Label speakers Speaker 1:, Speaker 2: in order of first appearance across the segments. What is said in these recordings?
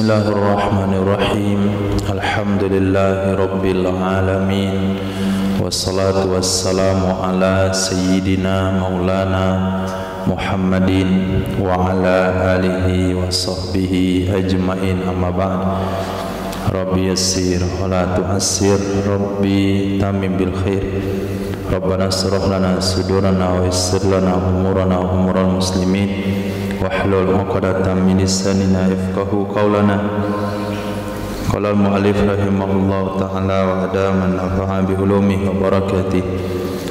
Speaker 1: Bismillahirrahmanirrahim. Alhamdulillahi rabbil alamin. Wassalatu wassalamu ala sayyidina maulana Muhammadin wa ala alihi wa sahbihi ajmain, amma ba'd. Rabbi yassir wa la tu'assir, Rabbi tamim bil khair. Rabbana asrah lana sudurana wa yassir lana umurana wa umural muslimin wahlul 'uqdatam min lisanina yafqahu qawlana. Qala al-mu'allif rahimahullahu ta'ala wa adama nafa'a bi ulumihi wa barakatihi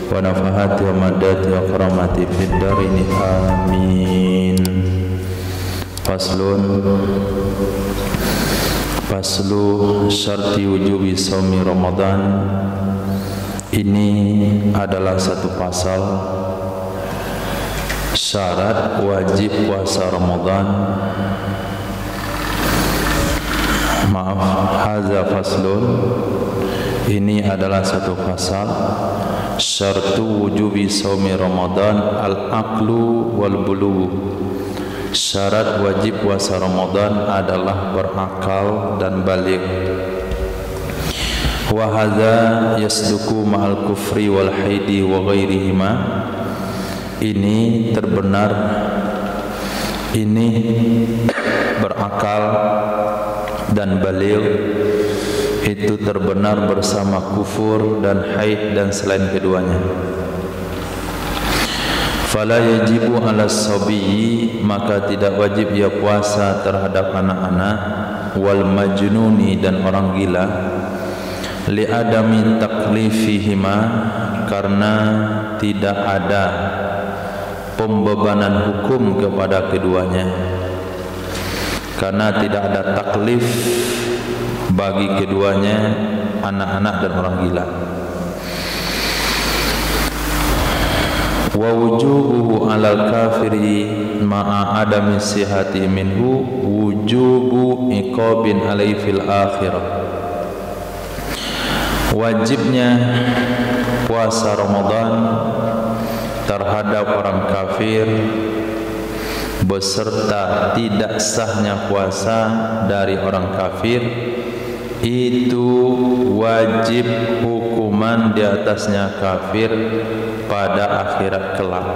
Speaker 1: wa nafahati wa madati wa karamati fid darini amin. Faslu syarti wujubi shaumi Ramadan. Ini adalah satu pasal syarat wajib puasa Ramadan. Maaf, hadza faslun. Ini adalah satu pasal syartu wujubi shaumi Ramadan al-aqlu wal bulugh. Syarat wajib puasa Ramadan adalah berakal dan baligh. Wa hadza yasduku ma'al kufri wal haidi wa ghairihima. Ini terbenar, ini berakal dan baligh itu terbenar bersama kufur dan haid dan selain keduanya. Fala yajibu 'ala as-sabiyyi, maka tidak wajib ia puasa terhadap anak-anak, wal majnuni dan orang gila, li adami taklifihima, karena tidak ada pembebanan hukum kepada keduanya, karena tidak ada taklif bagi keduanya, anak-anak dan orang gila. Wa wujubuhu 'alal kafiri ma'a adami sihhati minhu wujubu iqabin alaihi fil akhirah. Wajibnya puasa Ramadan terhadap orang kafir beserta tidak sahnya puasa dari orang kafir itu wajib hukuman di atasnya kafir pada akhirat kelak.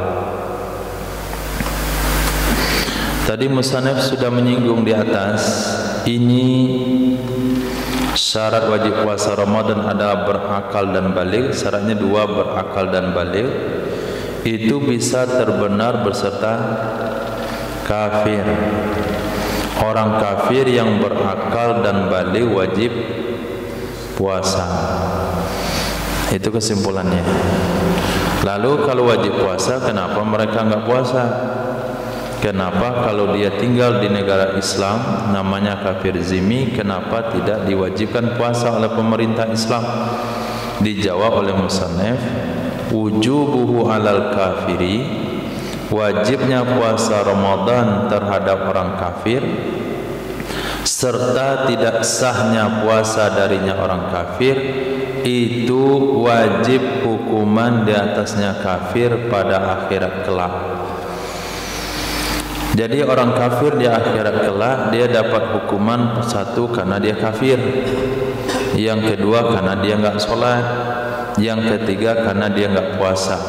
Speaker 1: Tadi musannaf sudah menyinggung di atas, ini syarat wajib puasa Ramadan adalah berakal dan baligh. Syaratnya dua, berakal dan baligh. Itu bisa terbenar beserta kafir. Orang kafir yang berakal dan baligh wajib puasa. Itu kesimpulannya. Lalu kalau wajib puasa, kenapa mereka enggak puasa? Kenapa kalau dia tinggal di negara Islam namanya kafir zimmi, kenapa tidak diwajibkan puasa oleh pemerintah Islam? Dijawab oleh musannaf, wujubuhu 'alal kafiri, wajibnya puasa Ramadan terhadap orang kafir serta tidak sahnya puasa darinya orang kafir itu wajib hukuman di atasnya kafir pada akhirat kelak. Jadi orang kafir di akhirat kelak dia dapat hukuman satu karena dia kafir, yang kedua karena dia enggak sholat, yang ketiga karena dia enggak puasa.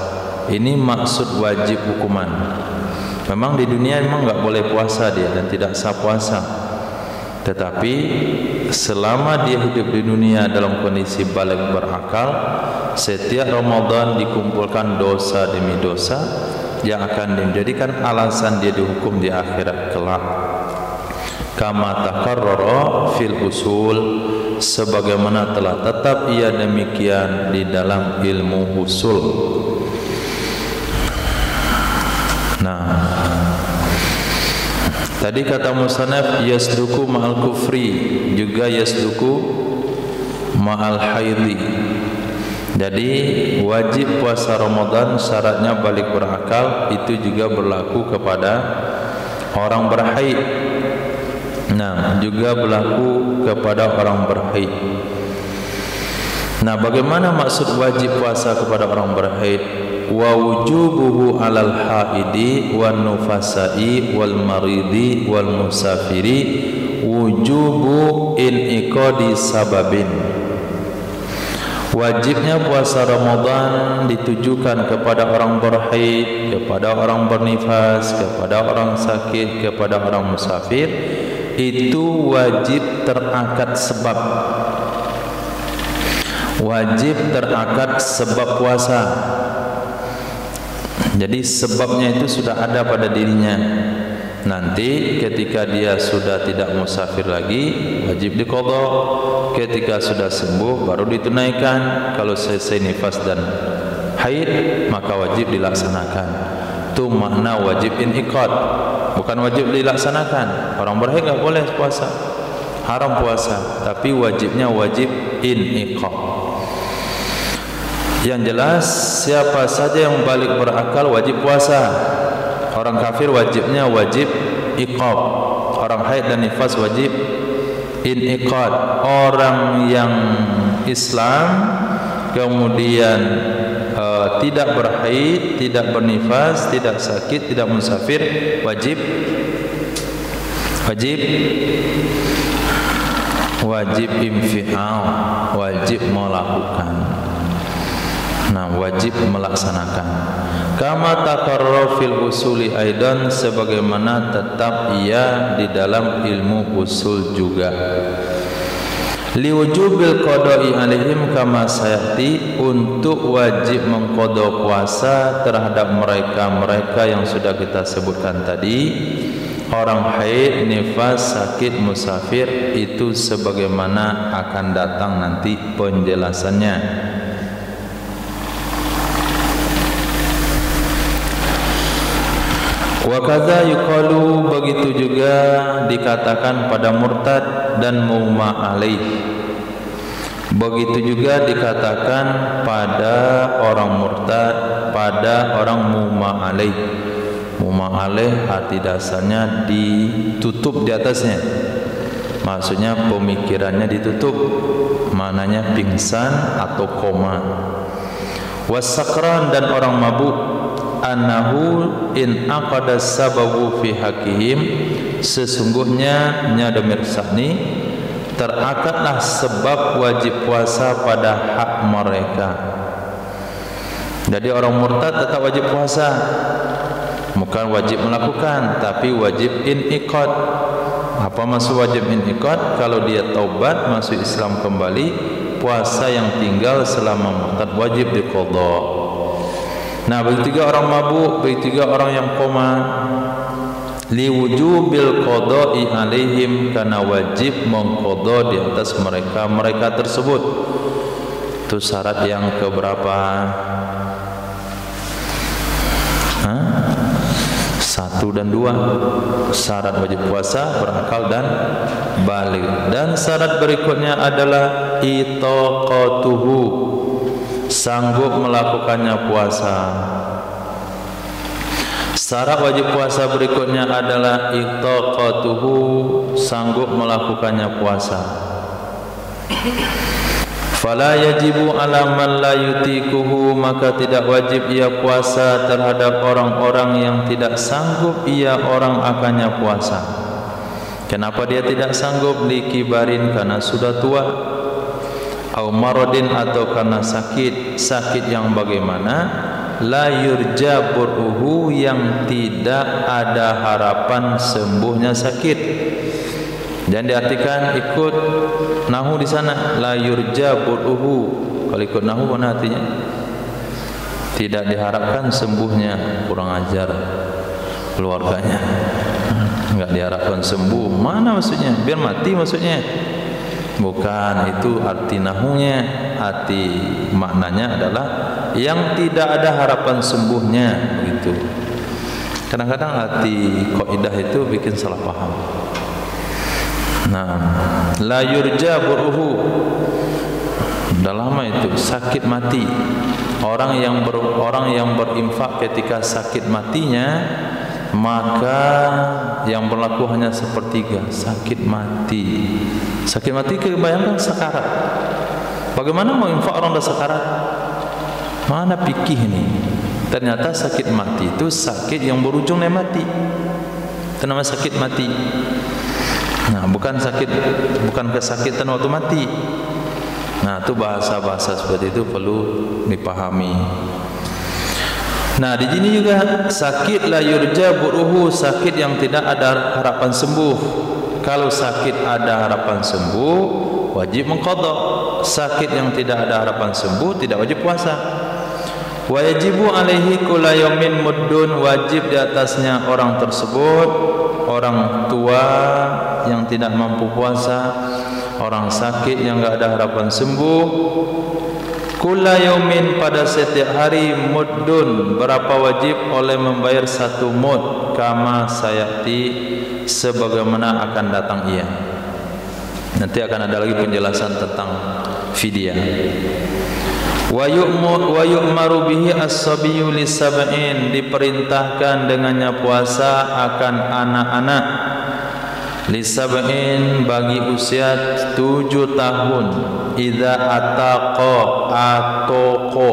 Speaker 1: Ini maksud wajib hukuman. Memang di dunia memang enggak boleh puasa dia dan tidak sah puasa. Tetapi selama dia hidup di dunia dalam kondisi baligh berakal, setiap Ramadan dikumpulkan dosa demi dosa yang akan menjadikan alasan dia dihukum di akhirat kelak. Kama taqarrara fil usul, sebagaimana telah tetap ia demikian di dalam ilmu usul. Nah, tadi kata musannaf yasduku ma'al kufri, juga yasduku ma'al haidhi. Jadi wajib puasa Ramadan syaratnya balik berakal, itu juga berlaku kepada orang berhaid. Nah, juga berlaku kepada orang berhaid. Nah, bagaimana maksud wajib puasa kepada orang berhaid? wa wujubuhu 'alal haidi wan nufasai wal maridi wal musafiri wujubu inqadi sababin. Wajibnya puasa Ramadan ditujukan kepada orang berhaid, kepada orang bernifas, kepada orang sakit, kepada orang musafir. Itu wajib terakad sebab. Wajib terakad sebab puasa. Jadi sebabnya itu sudah ada pada dirinya. Nanti ketika dia sudah tidak musafir lagi, wajib diqadha. Ketika sudah sembuh baru ditunaikan. Kalau selesai nifas dan haid maka wajib dilaksanakan. Itu makna wajib inqad, bukan wajib dilaksanakan. Orang berhaid enggak boleh puasa, haram puasa, tapi wajibnya wajib inqad. Yang jelas siapa saja yang balik berakal wajib puasa. Orang kafir wajibnya wajib iqab. Orang haid dan nifas wajib inqad. Orang yang Islam kemudian tidak berhaid, tidak bernifas, tidak sakit, tidak musafir, wajib infial, wajib melakukan. Nah, wajib melaksanakan. Kama takarrar fil usuli aidan, sebagaimana tetap ia di dalam ilmu usul juga. Liwujubil qada'i alaihim kama sayati, untuk wajib mengqadha puasa terhadap mereka-mereka yang sudah kita sebutkan tadi. Orang haid, nifas, sakit, musafir, itu sebagaimana akan datang nanti penjelasannya. Wa kadza yuqalu, begitu juga dikatakan pada murtad dan mughma alaih. Begitu juga dikatakan pada orang murtad, pada orang mughma alaih. Mughma alaih arti dasarnya ditutup di atasnya. Maksudnya pemikirannya ditutup, maknanya pingsan atau koma. Wasakran, dan orang mabuk. Annahu in aqada sababu fi hakihim, sesungguhnya nyadamir sahni terakatlah sebab wajib puasa pada hak mereka. Jadi orang murtad tetap wajib puasa, bukan wajib melakukan, tapi wajib inqad. Apa maksud wajib inqad? Kalau dia taubat masuk Islam kembali, puasa yang tinggal selama murtad wajib diqadha. Nah, begitu juga orang mabuk, begitu juga orang yang koma. Liwujubil qada'i alaihim, karena wajib mengqadha di atas mereka tersebut. Itu syarat yang keberapa? 1 dan 2. Syarat wajib puasa, berakal dan baligh. Dan syarat berikutnya adalah itaqatuhu, sanggup melakukannya puasa. Syarat wajib puasa berikutnya adalah itaqatuhu, sanggup melakukannya puasa. Fala yajibu ala man la yutikuhu, maka tidak wajib ia puasa terhadap orang-orang yang tidak sanggup ia orang akannya puasa. Kenapa dia tidak sanggup? Likibarin, karena sudah tua. Au maradin, atau karena sakit. Sakit yang bagaimana? La yurja bur'uhu, yang tidak ada harapan sembuhnya sakit. Dan diartikan ikut nahu di sana, la yurja bur'uhu. Kalau ikut nahu mana artinya? Tidak diharapkan sembuhnya. Kurang ajar keluarganya, enggak diharapkan sembuh. Mana maksudnya? Biar mati maksudnya? Bukan, itu arti nahunya. Arti maknanya adalah yang tidak ada harapan sembuhnya, begitu. Kadang-kadang arti kaidah itu bikin salah paham. Nah, la yurja buruhu, udah lama itu, sakit mati. Orang yang berinfak ketika sakit matinya, maka yang berlaku hanya sepertiga. Sakit mati. Sakit mati kebayangkan sekarat. Bagaimana mau infak orang dah sekarat? Mana fikih ini? Ternyata sakit mati itu sakit yang berujung mati. Itu namanya sakit mati. Nah, bukan kesakitan waktu mati. Nah, itu bahasa-bahasa seperti itu perlu dipahami. Nah, di sini juga sakit la yurja buruhu, sakit yang tidak ada harapan sembuh. Kalau sakit ada harapan sembuh, wajib mengqadha. Sakit yang tidak ada harapan sembuh tidak wajib puasa. Wajibu alaihi kulla yaumin muddun, wajib di atasnya orang tersebut, orang tua yang tidak mampu puasa, orang sakit yang enggak ada harapan sembuh, kulla yaumin, pada setiap hari, muddun, berapa wajib, oleh membayar 1 mud, kama sayati, sebagaimana akan datang ia. Nanti akan ada lagi penjelasan tentang fidyah. Wa yu'maru bihi as-sabiyyu lis-sab'in, diperintahkan dengannya puasa akan anak-anak lis-sab'in, bagi usia 7 tahun, idza ataqa atoko,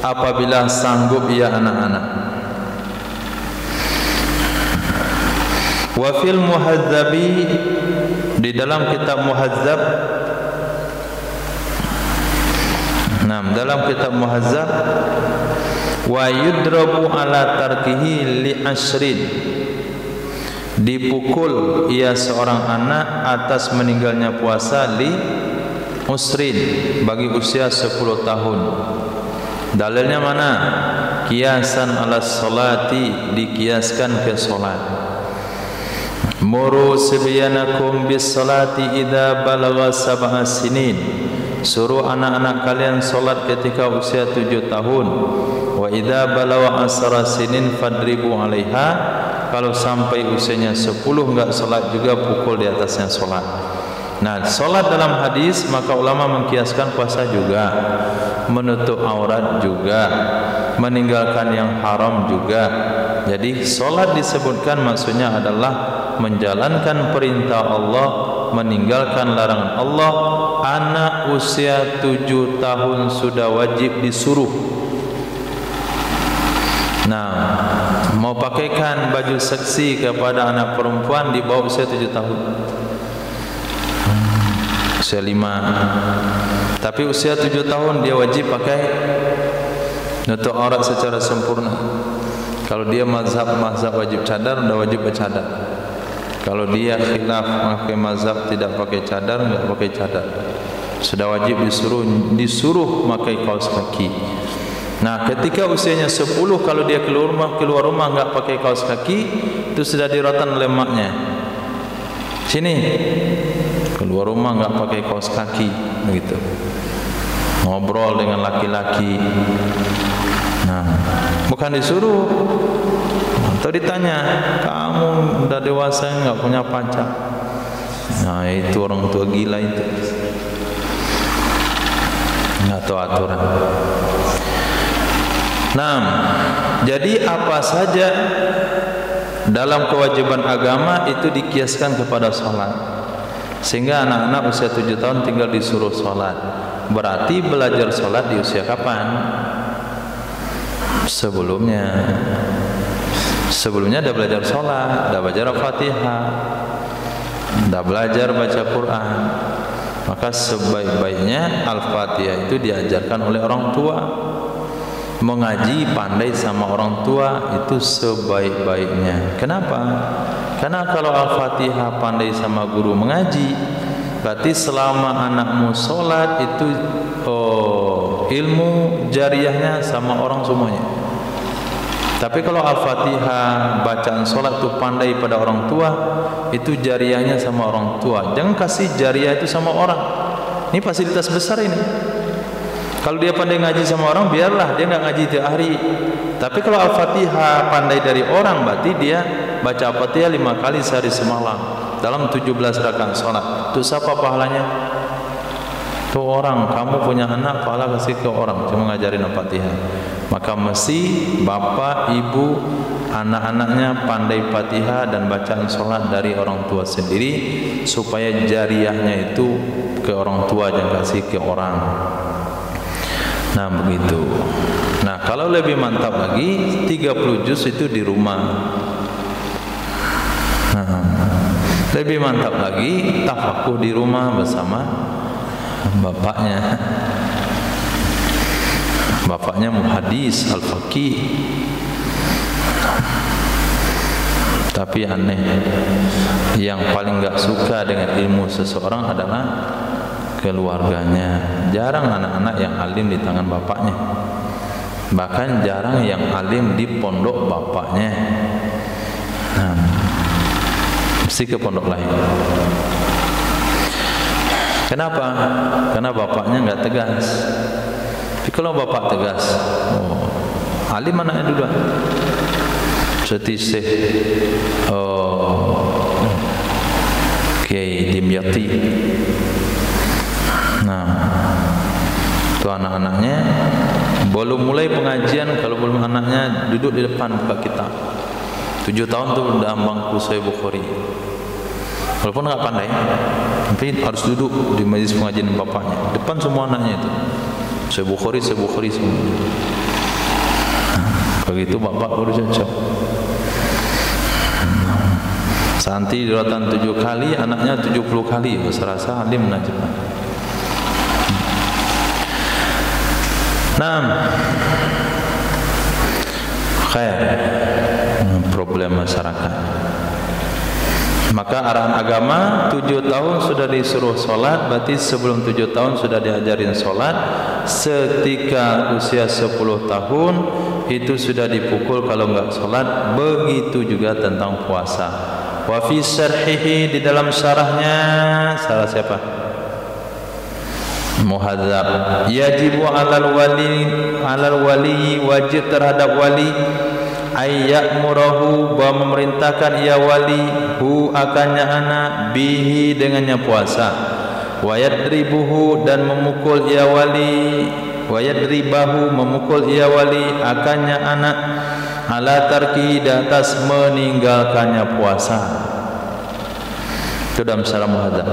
Speaker 1: apabila sanggup ia anak-anak. Wa fil muhadzabi, di dalam kitab muhadzab, dalam kitab muhazzab, wa yudrabu ala tarkihi li ashrin, dipukul ia seorang anak atas meninggalnya puasa li usrin, bagi usia 10 tahun. Dalilnya mana? Kiasan ala salati, dikiaskan ke salat. Muru sibyanakum bis salati idza balagha 7 sinin, suruh anak-anak kalian solat ketika usia 7 tahun. Wa idza balagha 10 sinin fadribu 'alaiha, kalau sampai usianya 10 enggak solat juga, pukul di atasnya solat. Nah, solat dalam hadis, maka ulama mengkiaskan puasa juga, menutup aurat juga, meninggalkan yang haram juga. Jadi solat disebutkan maksudnya adalah menjalankan perintah Allah, meninggalkan larangan Allah. Anak usia 7 tahun sudah wajib disuruh. Nah, mau pakaikan baju seksi kepada anak perempuan di bawah usia 7 tahun, usia 5, tapi usia 7 tahun dia wajib pakai nutup aurat secara sempurna. Kalau dia mazhab wajib cadar, sudah wajib bercadar. Kalau dia khilaf pakai mazhab tidak pakai cadar, enggak pakai cadar, sudah wajib disuruh pakai kaos kaki. Nah, ketika usianya 10, kalau dia keluar rumah enggak pakai kaos kaki, itu sudah dirotan oleh maknya. Sini, keluar rumah enggak pakai kaos kaki, begitu. Ngobrol dengan laki-laki. Nah, bukan disuruh. Atau ditanya, kamu udah dewasa enggak punya pacar? Nah, itu orang tua gila itu. Enggak tahu aturan. Nah, jadi apa saja dalam kewajiban agama itu dikiaskan kepada sholat, sehingga anak-anak usia 7 tahun tinggal disuruh sholat. Berarti belajar sholat di usia kapan? Sebelumnya dah belajar sholat, dah belajar Al-Fatihah, dah belajar baca Quran. Maka sebaik-baiknya Al-Fatihah itu diajarkan oleh orang tua. Mengaji pandai sama orang tua itu sebaik-baiknya. Kenapa? Karena kalau Al-Fatihah pandai sama guru mengaji, berarti selama anakmu sholat itu ilmu jariahnya sama orang semuanya. Tapi kalau Al-Fatihah bacaan sholat itu pandai pada orang tua, itu jariahnya sama orang tua. Jangan kasih jariah itu sama orang. Ini fasilitas besar ini. Kalau dia pandai ngaji sama orang, biarlah dia enggak ngaji tiap hari. Tapi kalau Al-Fatihah pandai dari orang, berarti dia baca Al-Fatihah 5 kali sehari semalam dalam 17 rakaat salat. Itu siapa pahalanya? Itu orang. Kamu punya anak, pahala kasih ke orang cuma ngajarin Al-Fatihah. Maka mesti bapak, ibu, anak-anaknya pandai Fatihah dan bacaan salat dari orang tua sendiri, supaya jariahnya itu ke orang tua, jangan kasih ke orang. Nah, begitu. Nah, kalau lebih mantap lagi 30 juz itu di rumah. Lebih mantap lagi tafakuh di rumah bersama bapaknya. Bapaknya muhadis al-faqih. Tapi aneh, yang paling gak suka dengan ilmu seseorang adalah keluarganya. Jarang anak-anak yang alim di tangan bapaknya. Bahkan jarang yang alim di pondok bapaknya. Mesti ke pondok lain. Kenapa? Karena bapaknya nggak tegas. Tapi kalau bapak tegas, alim anaknya duluan. Seperti Syekh Kiai Dimyati. Itu anak-anaknya belum mulai pengajian, kalau belum anaknya duduk di depan buka kitab. 7 tahun tuh udah bangku Sahih Bukhari. Walaupun nggak pandai, tapi harus duduk di majelis pengajian bapaknya. Depan semua anaknya itu. Sahih Bukhari semua. Begitu bapak baru cocok. Santi rotan 7 kali, anaknya 70 kali. Serasa alim najibah. Khair. Problem masyarakat. Maka arahan agama 7 tahun sudah disuruh sholat, berarti sebelum 7 tahun sudah diajarin sholat. Setika usia 10 tahun itu sudah dipukul kalau enggak sholat. Begitu juga tentang puasa. Wa fi syarhihi, di dalam syarahnya, syarah siapa? Muhadzab. Yajibu alal wali, wajib terhadap wali ayyak murahu, bahwa memerintahkan ia wali hu akannya anak bihi dengannya puasa, wayadribuhu dan memukul ia wali, wayadribahu memukul ia wali akannya anak ala tarki di atas meninggalkannya puasa. Itu dalam syarah Muhadzab.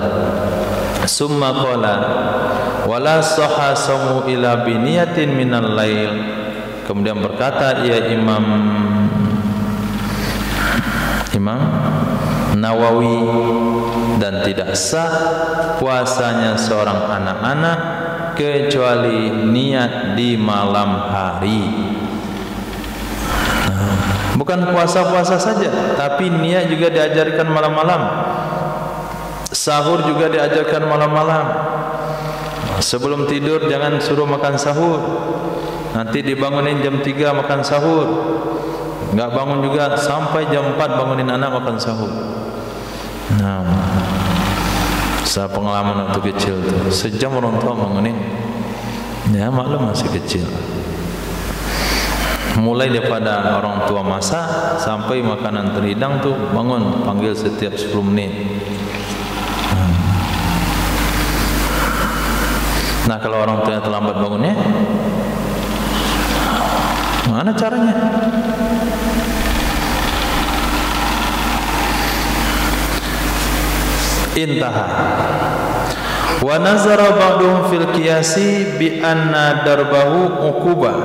Speaker 1: Summa qala wala sahha samu ila biniyatin minal lail. Kemudian berkata ia Imam Nawawi, dan tidak sah puasanya seorang anak-anak kecuali niat di malam hari. Bukan puasa-puasa saja, tapi niat juga diajarkan malam-malam. Sahur juga diajarkan malam-malam. Sebelum tidur jangan suruh makan sahur. Nanti dibangunin jam 3 makan sahur. Enggak bangun juga sampai jam 4 bangunin anak makan sahur. Saya pengalaman waktu kecil tuh, sejam orang tua bangunin. Ya maklum masih kecil. Mulai daripada orang tua masak sampai makanan terhidang tuh bangun, panggil setiap 10 menit. Nah kalau orang tua terlambat bangunnya, mana caranya? Intaha. Wa nazara ba'duhum fil qiyasi bi anna darbahu uqubah.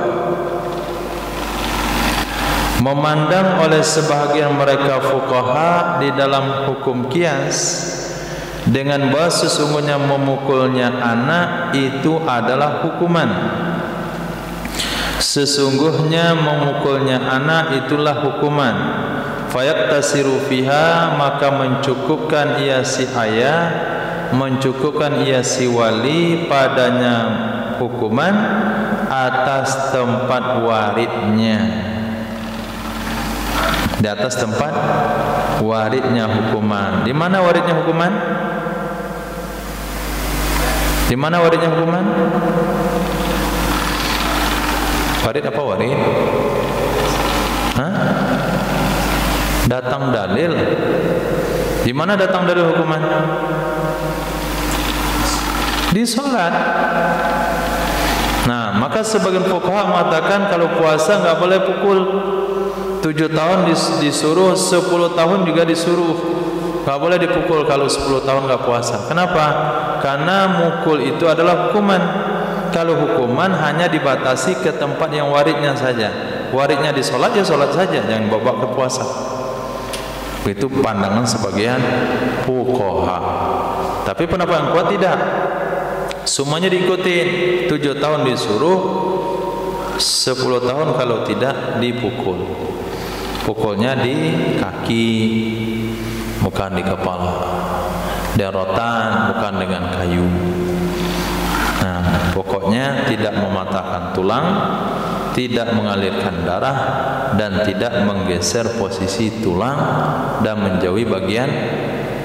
Speaker 1: Memandang oleh sebahagian mereka fuqaha di dalam hukum qiyas dengan bahwa sesungguhnya memukulnya anak itu adalah hukuman. Sesungguhnya memukulnya anak itulah hukuman. Fayaktasiru fiha, maka mencukupkan ia si ayah, mencukupkan ia si wali padanya hukuman atas tempat waridnya. Di atas tempat waridnya hukuman. Di mana waridnya hukuman? Di mana waridnya hukuman? Warid apa warid? Hah? Datang dalil. Di mana datang dalil hukuman? Di sholat. Nah, maka sebagian fuqaha mengatakan kalau puasa nggak boleh pukul. 7 tahun disuruh, 10 tahun juga disuruh. Nggak boleh dipukul kalau 10 tahun nggak puasa. Kenapa? Karena mukul itu adalah hukuman. Kalau hukuman hanya dibatasi ke tempat yang waridnya saja. Waridnya di sholat, ya sholat saja, jangan bawa ke puasa. Itu pandangan sebagian fuqaha. Tapi pendapat yang kuat tidak. Semuanya diikuti. 7 tahun disuruh, 10 tahun kalau tidak dipukul. Pukulnya di kaki, bukan di kepala. Dan rotan, bukan dengan kayu. Nah, pokoknya tidak mematahkan tulang, tidak mengalirkan darah, dan tidak menggeser posisi tulang dan menjauhi bagian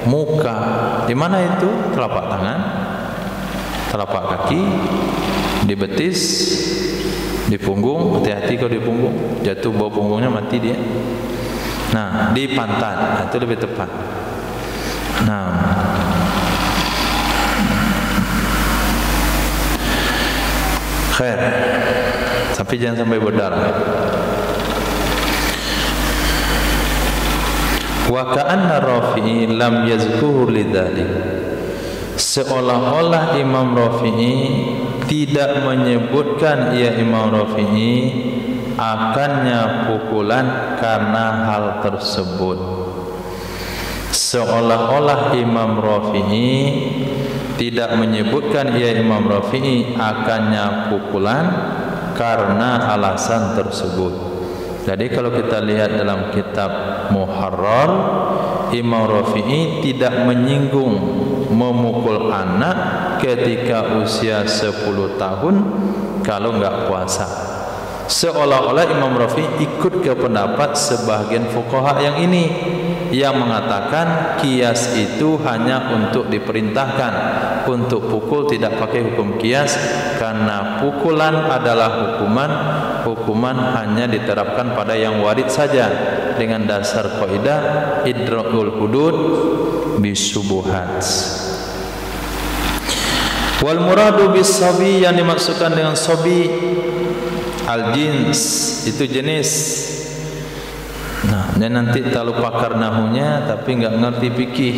Speaker 1: muka. Di mana itu? Telapak tangan, telapak kaki, di betis, di punggung. Hati-hati kalau di punggung, jatuh bawah punggungnya mati dia. Nah, di pantat, nah, itu lebih tepat. Nah, khair, tapi jangan sampai berdarah. Wa ka'anna Rafi'i lam yazkur lidzalik. Seolah-olah Imam Rafi'i tidak menyebutkan, ia Imam Rafi'i, akannya pukulan karena hal tersebut. Seolah-olah Imam Rafi'i tidak menyebutkan, ia Imam Rafi'i, akannya pukulan karena alasan tersebut. Jadi kalau kita lihat dalam kitab Muharrar, Imam Rafi'i tidak menyinggung memukul anak ketika usia 10 tahun kalau enggak puasa. Seolah-olah Imam Rafi'i ikut ke pendapat sebagian fuqaha yang ini, yang mengatakan kias itu hanya untuk diperintahkan, untuk pukul tidak pakai hukum kias, karena pukulan adalah hukuman hanya diterapkan pada yang warid saja, dengan dasar kaidah idra'ul hudud bisubuhat. Wal muradu bis sabi, yang dimaksudkan dengan sabi al jins, itu jenis. Nah, dan nanti terlalu pakar nahunya tapi enggak ngerti fikih.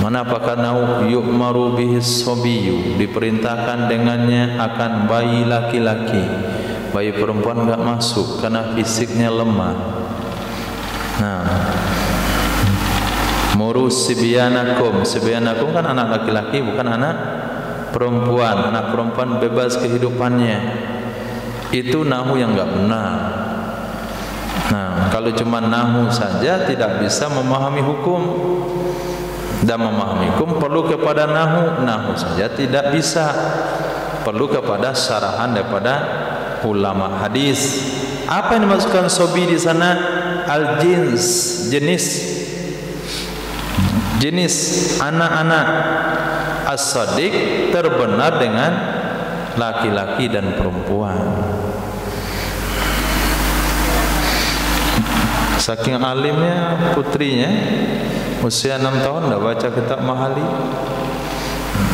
Speaker 1: Mana pakar nahu? Yu'maru bihis sabiyu, diperintahkan dengannya akan bayi laki-laki. Bayi perempuan enggak masuk karena fisiknya lemah. Nah, murus sibyanakum. Sibyanakum kan anak laki-laki, bukan anak perempuan. Anak perempuan bebas kehidupannya. Itu nahu yang enggak benar. Nah, kalau cuma nahu saja tidak bisa memahami hukum. Dan memahami hukum perlu kepada nahu saja tidak bisa, perlu kepada syarahan daripada ulama hadis. Apa yang dimaksudkan sobi di sana? Al jins, jenis anak-anak. As-sadiq, terbenar dengan laki-laki dan perempuan. Saking alimnya putrinya, usia 6 tahun dah baca kitab Mahali.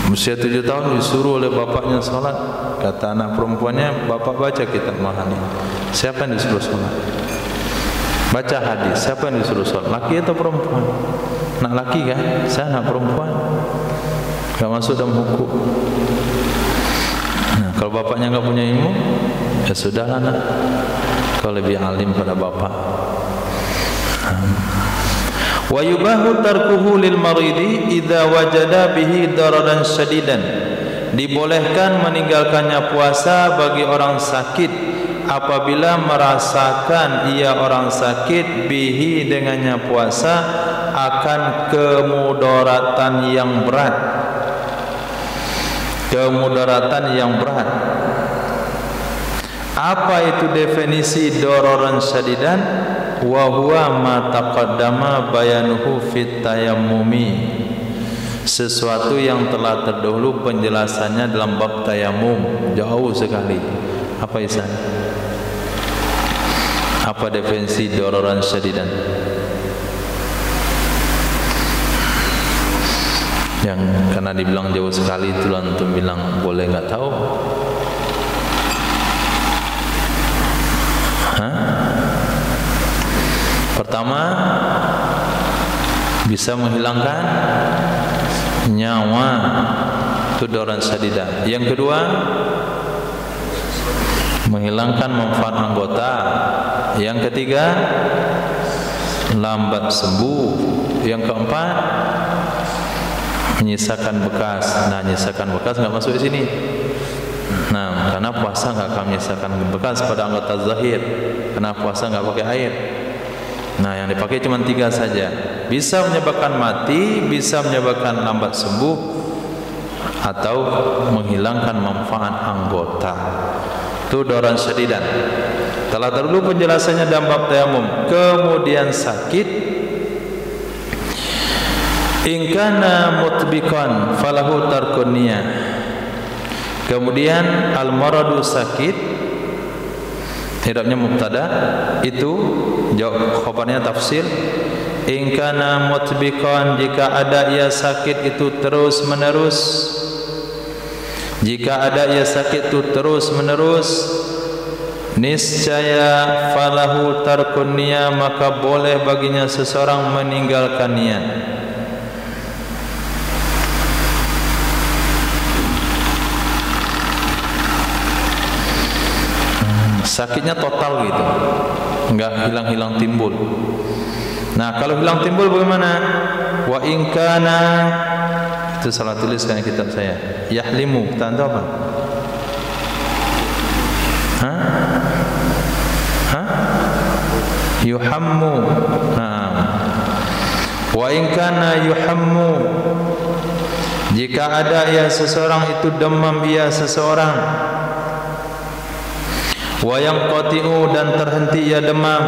Speaker 1: Usia 7 tahun disuruh oleh bapaknya salat. Kata anak perempuannya, bapak baca kitab Mahali. Siapa yang disuruh salat? Baca hadis. Siapa yang disuruh salat? Laki atau perempuan? Nak laki kan? Saya anak perempuan. Enggak masuk dalam hukum. Nah, kalau bapaknya enggak punya ilmu, ya sudahlah nak. Kau lebih alim pada bapak. Wa yubahu tarkuhu lil maridi idza wajada bihi dararan syadidan. Dibolehkan meninggalkannya puasa bagi orang sakit apabila merasakan ia orang sakit bihi dengannya puasa akan kemudaratan yang berat. Kemudaratan yang berat. Apa itu definisi dararan syadidan? Wa huwa ma taqaddama bayanuhu fit tayammumi, sesuatu yang telah terdahulu penjelasannya dalam bab tayamum, jauh sekali. Apa Isan? Apa definisi dararan syadidan? Yang karena dibilang jauh sekali itu antum bilang boleh enggak tahu? Pertama, bisa menghilangkan nyawa, itu dararan syadidah. Yang kedua, menghilangkan manfaat anggota. Yang ketiga, lambat sembuh. Yang keempat, menyisakan bekas. Nah, menyisakan bekas nggak masuk di sini. Nah, karena puasa nggak akan menyisakan bekas pada anggota zahir, karena puasa nggak pakai air. Nah, yang dipakai cuma 3 saja. Bisa menyebabkan mati, bisa menyebabkan lambat sembuh, atau menghilangkan manfaat anggota. Itu daran syadidan. Telah terdahulu penjelasannya dalam bab tayamum. Kemudian sakit, in kana mutbiqan falahu tarkun niyah. Kemudian al-maradu sakit, tidaknya mubtada, itu jawab khabarnya tafsir. In kana mutbiqan, jika ada ia sakit itu terus menerus. Jika ada ia sakit itu terus menerus, niscaya falahu tarkun niyah, maka boleh baginya seseorang meninggalkan niat. Sakitnya total gitu, enggak hilang-hilang timbul. Nah, kalau hilang timbul bagaimana? Wa in kana, itu salah tulis kan kitab saya. Yahlimu, kita tahu apa? Hah? Hah? Yuhammu. Nah. Wa in kana yuhammu, jika ada ya seseorang itu demam ia seseorang. Wa yanqati'u, dan terhenti ia demam.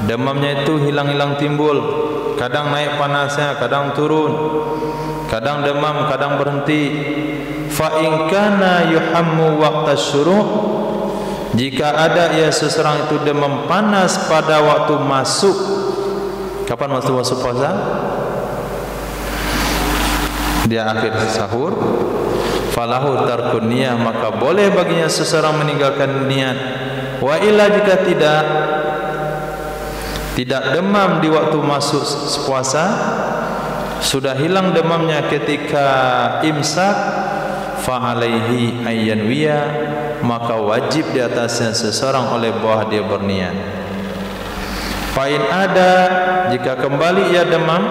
Speaker 1: Demamnya itu hilang-hilang timbul, kadang naik panasnya, kadang turun, kadang demam, kadang berhenti. Fa in kana yuhammu waqta syuruq, jika ada ya seseorang itu demam panas pada waktu masuk. Kapan masuk puasa? Dia akhir sahur. Falahu tarkun niyah, maka boleh baginya seseorang meninggalkan niat. Wa illa, jika tidak demam di waktu masuk puasa, sudah hilang demamnya ketika imsak, fa alaihi ayyanwiya, maka wajib di atasnya seseorang oleh bawah dia berniat. Fa in ada, jika kembali ia demam,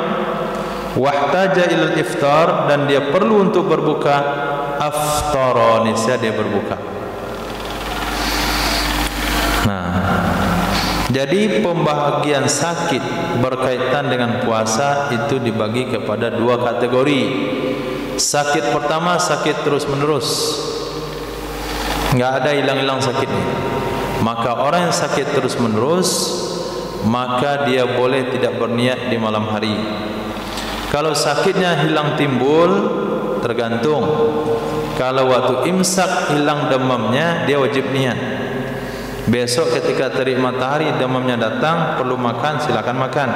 Speaker 1: wahtaja ilal iftar, dan dia perlu untuk berbuka, aftara, niscaya dia berbuka. Nah, jadi pembahagian sakit berkaitan dengan puasa itu dibagi kepada 2 kategori. Sakit pertama, sakit terus menerus, nggak ada hilang-hilang sakitnya. Maka orang yang sakit terus menerus, maka dia boleh tidak berniat di malam hari. Kalau sakitnya hilang timbul, tergantung. Kalau waktu imsak hilang demamnya, dia wajib niat. Besok ketika terik matahari demamnya datang, perlu makan, silakan makan.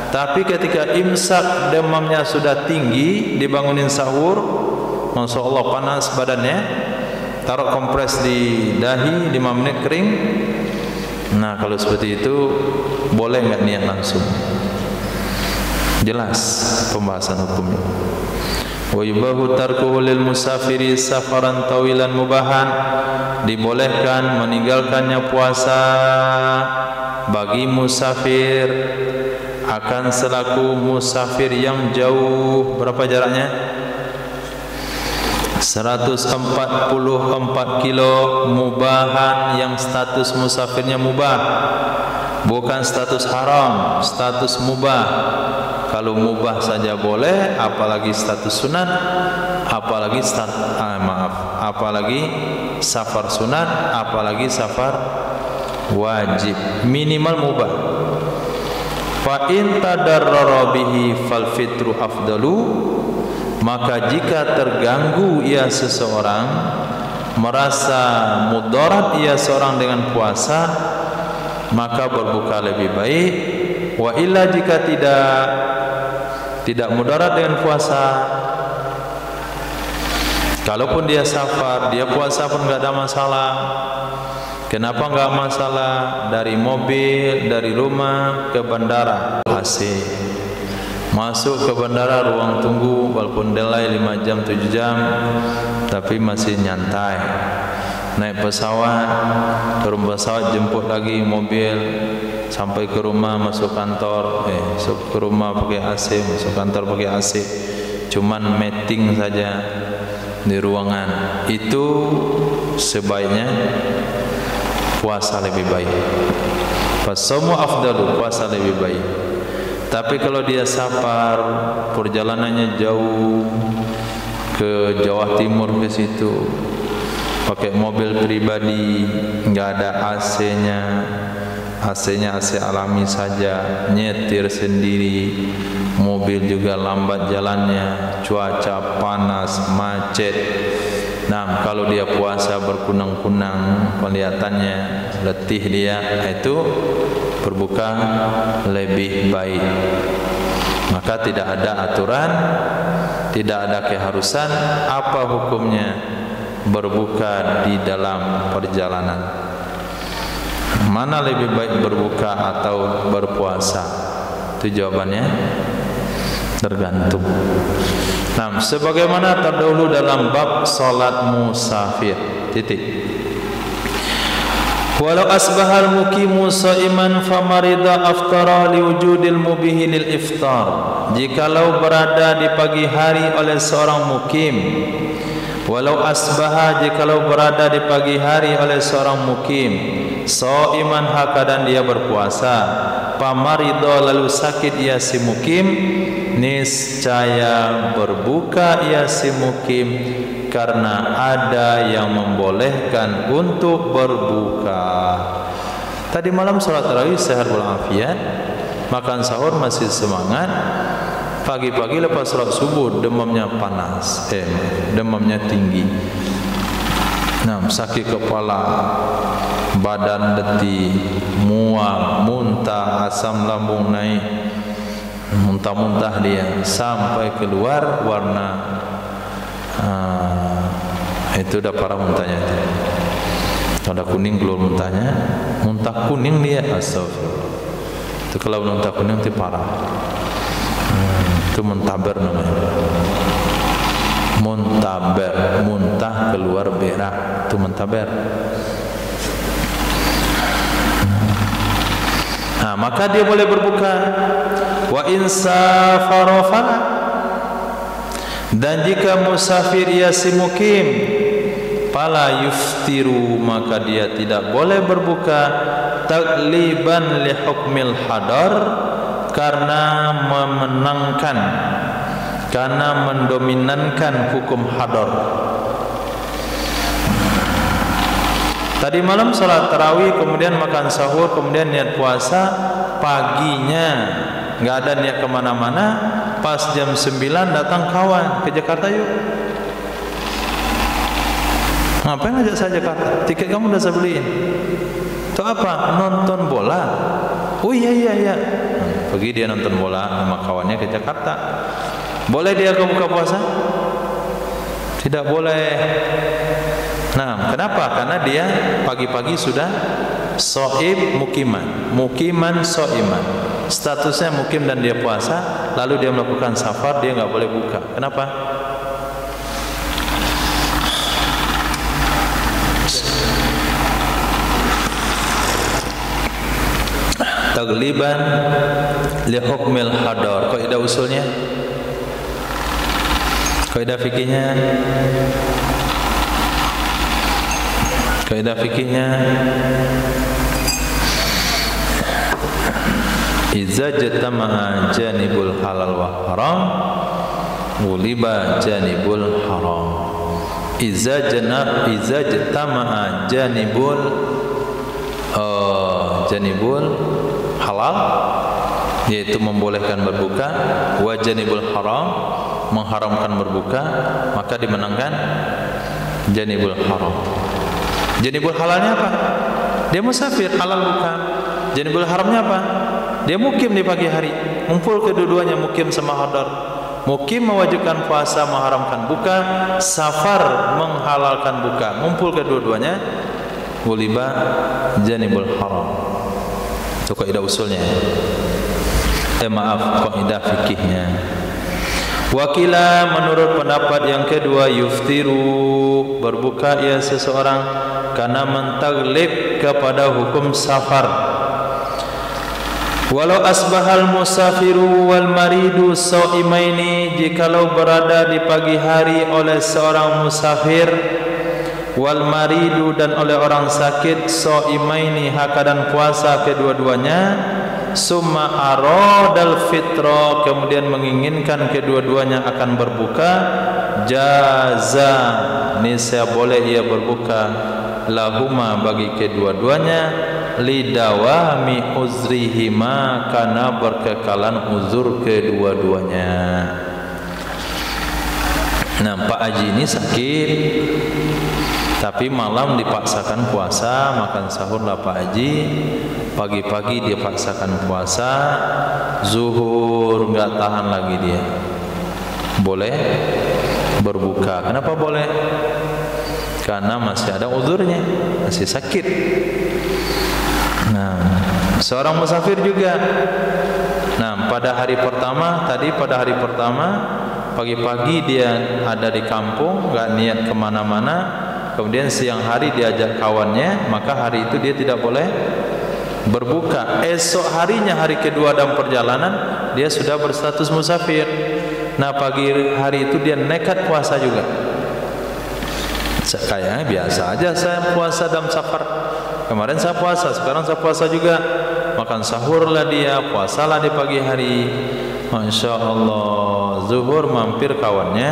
Speaker 1: Tapi ketika imsak demamnya sudah tinggi, dibangunin sahur, Masya Allah panas badannya, taruh kompres di dahi 5 menit kering. Nah, kalau seperti itu boleh nggak niat langsung? Jelas pembahasan hukumnya. Wa yubahu tarkuhu lil musafiri safaran tawilan mubahan, dibolehkan meninggalkannya puasa bagi musafir akan selaku musafir yang jauh. Berapa jaraknya? 144 kilo mubahan, yang status musafirnya mubah, bukan status haram, status mubah. Kalau mubah saja boleh, apalagi status sunat, apalagi apalagi safar sunat, apalagi safar wajib. Minimal mubah. Fa in tadarrara bihi fal fitru afdalu, maka jika terganggu ia seseorang, merasa mudarat ia seorang dengan puasa, maka berbuka lebih baik. Wa illa, jika tidak mudarat dengan puasa, kalaupun dia safar, dia puasa pun enggak ada masalah. Kenapa enggak masalah? Dari mobil, dari rumah ke bandara AC, masuk ke bandara ruang tunggu, walaupun delay 5 jam 7 jam, tapi masih nyantai. naik pesawat, turun pesawat, jemput lagi mobil, sampai ke rumah, masuk kantor, masuk ke rumah pakai AC, masuk kantor pakai AC, cuman meeting saja di ruangan. Itu sebaiknya puasa lebih baik. Fasaumu afdalu, puasa lebih baik. Tapi kalau dia safar, perjalanannya jauh ke Jawa Timur ke situ, pakai mobil pribadi, enggak ada AC-nya, AC-nya AC alami saja, nyetir sendiri, mobil juga lambat jalannya, cuaca panas, macet. Nah, kalau dia puasa berkunang-kunang kelihatannya, letih dia, itu berbuka lebih baik. Maka tidak ada aturan, tidak ada keharusan. Apa hukumnya berbuka di dalam perjalanan? Mana lebih baik, berbuka atau berpuasa? Itu jawabannya tergantung. Nah, sebagaimana terdahulu dalam bab salat musafir. Titik. Walau asbahal muqimu shaiman famarida aftara liwujudil mubihi lil iftar. Jikalau berada di pagi hari oleh seorang mukim, walau asbaha, jikalau berada di pagi hari oleh seorang mukim, shaiman hakadan dia berpuasa, famarida lalu sakit ia si mukim, niscaya berbuka ia si mukim, karena ada yang membolehkan untuk berbuka. Tadi malam salat tarawih sehat walafiat, makan sahur masih semangat, pagi-pagi lepas salat subuh demamnya panas, demamnya tinggi. Nah, sakit kepala, badan letih, mual, muntah, asam lambung naik, muntah-muntah dia sampai keluar warna. Itu udah parah muntahnya itu. Ada kuning keluar muntahnya, muntah kuning dia, astagfirullah. Itu kalau muntah kuning itu parah. Itu muntaber namanya. Muntaber, muntah keluar berak, itu muntaber. Nah, maka dia boleh berbuka. Wa insafarafa, dan jika musafir ia si mukim, fala yuftiru, maka dia tidak boleh berbuka, tagliban li hukmil hadar, karena memenangkan, karena mendominankan hukum hadar. Tadi malam salat tarawih, kemudian makan sahur, kemudian niat puasa, paginya nggak ada niat kemana-mana. Pas jam 9 datang kawan ke Jakarta, yuk. Ngapain ngajak saya Jakarta? Tiket kamu udah saya beliin. Itu apa? Nonton bola. Oh iya. Pergi dia nonton bola sama kawannya ke Jakarta. Boleh dia buka puasa? Tidak boleh. Nah, kenapa? Karena dia pagi-pagi sudah shaim mukiman shaiman. Statusnya mukim dan dia puasa, lalu dia melakukan safar, dia nggak boleh buka. Kenapa? Tagliban li hukmil hadar. Kaidah usulnya, kaidah fikihnya, iza jatama'a janibul halal wa haram, ghuliba janibul haram. Iza jatama'a janibul halal, yaitu membolehkan berbuka, wa janibul haram, mengharamkan berbuka, maka dimenangkan janibul haram. Janibul halalnya apa? Dia musafir, halal buka. Janibul haramnya apa? Dia mukim di pagi hari, ngumpul kedua-duanya, mukim sama hadar. Mukim mewajibkan puasa, mengharamkan buka. Safar menghalalkan buka, ngumpul kedua-duanya, ghuliba janibul haram. Itu kaidah usulnya. Maaf, kaidah fikihnya. Wakila menurut pendapat yang kedua yuftiru berbuka ia seseorang karena mentaglib kepada hukum safar. Walau asbahal musafiru wal maridu shaimaini, jikalau berada di pagi hari oleh seorang musafir, wal maridu dan oleh orang sakit, shaimaini hakadan puasa kedua-duanya, summa aradal fitra kemudian menginginkan kedua-duanya akan berbuka, jaza nisya boleh ia berbuka, lahuma bagi kedua-duanya, lidawami uzrihima karena berkekalan uzur kedua-duanya. Nah, Pak Haji ini sakit tapi malam dipaksakan puasa, makan sahur lah Pak Haji. Pagi-pagi dia paksakan puasa, zuhur nggak tahan lagi dia, boleh berbuka. Kenapa boleh? Karena masih ada uzurnya, masih sakit. Nah, seorang musafir juga. Nah, pada hari pertama pagi-pagi dia ada di kampung, nggak niat kemana-mana. Kemudian siang hari diajak kawannya, maka hari itu dia tidak boleh berbuka. Esok harinya, hari kedua dalam perjalanan, dia sudah berstatus musafir. Nah, pagi hari itu dia nekat puasa juga. Kayaknya biasa aja saya puasa dalam safar. Kemarin saya puasa, sekarang saya puasa juga. Makan sahurlah dia, puasalah di pagi hari. Masya Allah, zuhur mampir kawannya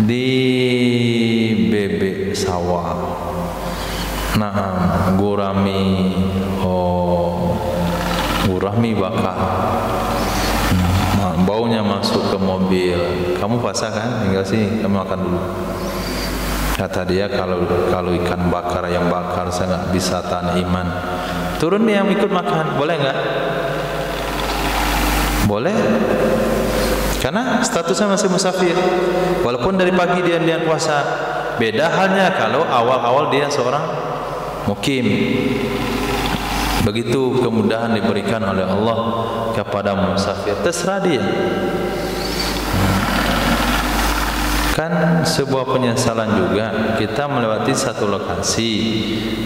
Speaker 1: di bebek sawah. Nah, gurami, gurami bakar. Nah, baunya masuk ke mobil. Kamu puasa kan? Enggak sih, kamu makan dulu. Kata dia, kalau ikan bakar yang bakar saya nggak bisa tahan iman. Turun dia yang ikut makan, boleh nggak? Boleh, karena statusnya masih musafir. Walaupun dari pagi dia puasa. Beda halnya kalau awal-awal dia seorang mukim. Begitu kemudahan diberikan oleh Allah kepada musafir, terserah dia. Kan sebuah penyesalan juga, kita melewati satu lokasi,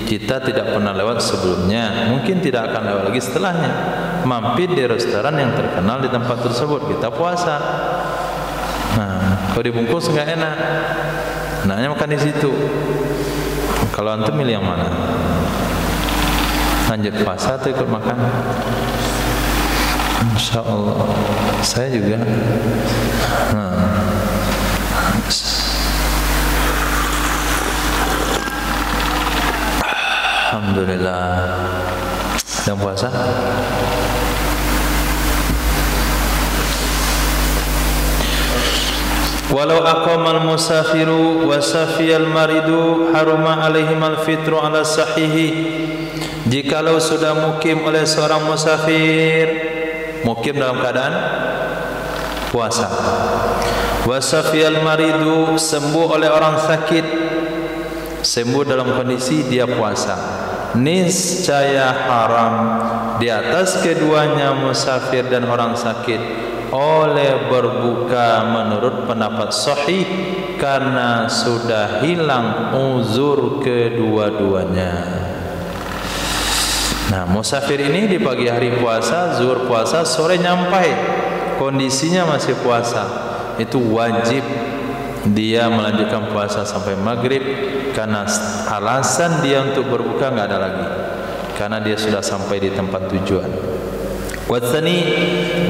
Speaker 1: kita tidak pernah lewat sebelumnya, mungkin tidak akan lewat lagi setelahnya. Mampir di restoran yang terkenal di tempat tersebut, kita puasa. Nah, kalau dibungkus nggak enak, enaknya makan di situ. Kalau antum milih yang mana? Lanjut puasa atau ikut makan? Insya Allah, saya juga. Alhamdulillah. Sedang puasa? Walau aqamal musafiru wa safiyal maridu haruma alaihimal fitru ala sahihi. Jikalau sudah mukim oleh seorang musafir, mukim dalam keadaan puasa, wa safiyal maridu sembuh oleh orang sakit, sembuh dalam kondisi dia puasa, niscaya haram di atas keduanya musafir dan orang sakit oleh berbuka menurut pendapat sahih karena sudah hilang uzur kedua-duanya. Nah, musafir ini di pagi hari puasa, zuhur puasa, sore nyampai, kondisinya masih puasa, itu wajib dia melanjutkan puasa sampai maghrib karena alasan dia untuk berbuka nggak ada lagi, karena dia sudah sampai di tempat tujuan. Watsani,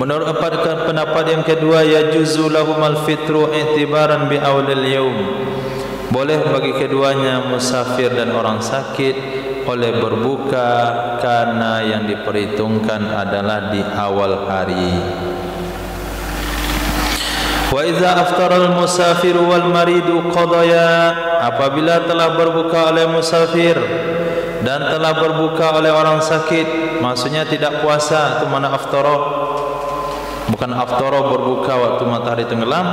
Speaker 1: menurut pendapat yang kedua, yajuzu lahumal fitru i'tibaran bi awlil yaum, boleh bagi keduanya musafir dan orang sakit oleh berbuka karena yang diperhitungkan adalah di awal hari. Wa idza aftara al-musafir wal maridu qadaya, apabila telah berbuka oleh musafir dan telah berbuka oleh orang sakit, maksudnya tidak puasa, itu mana aftara? Bukan aftara berbuka waktu matahari tenggelam,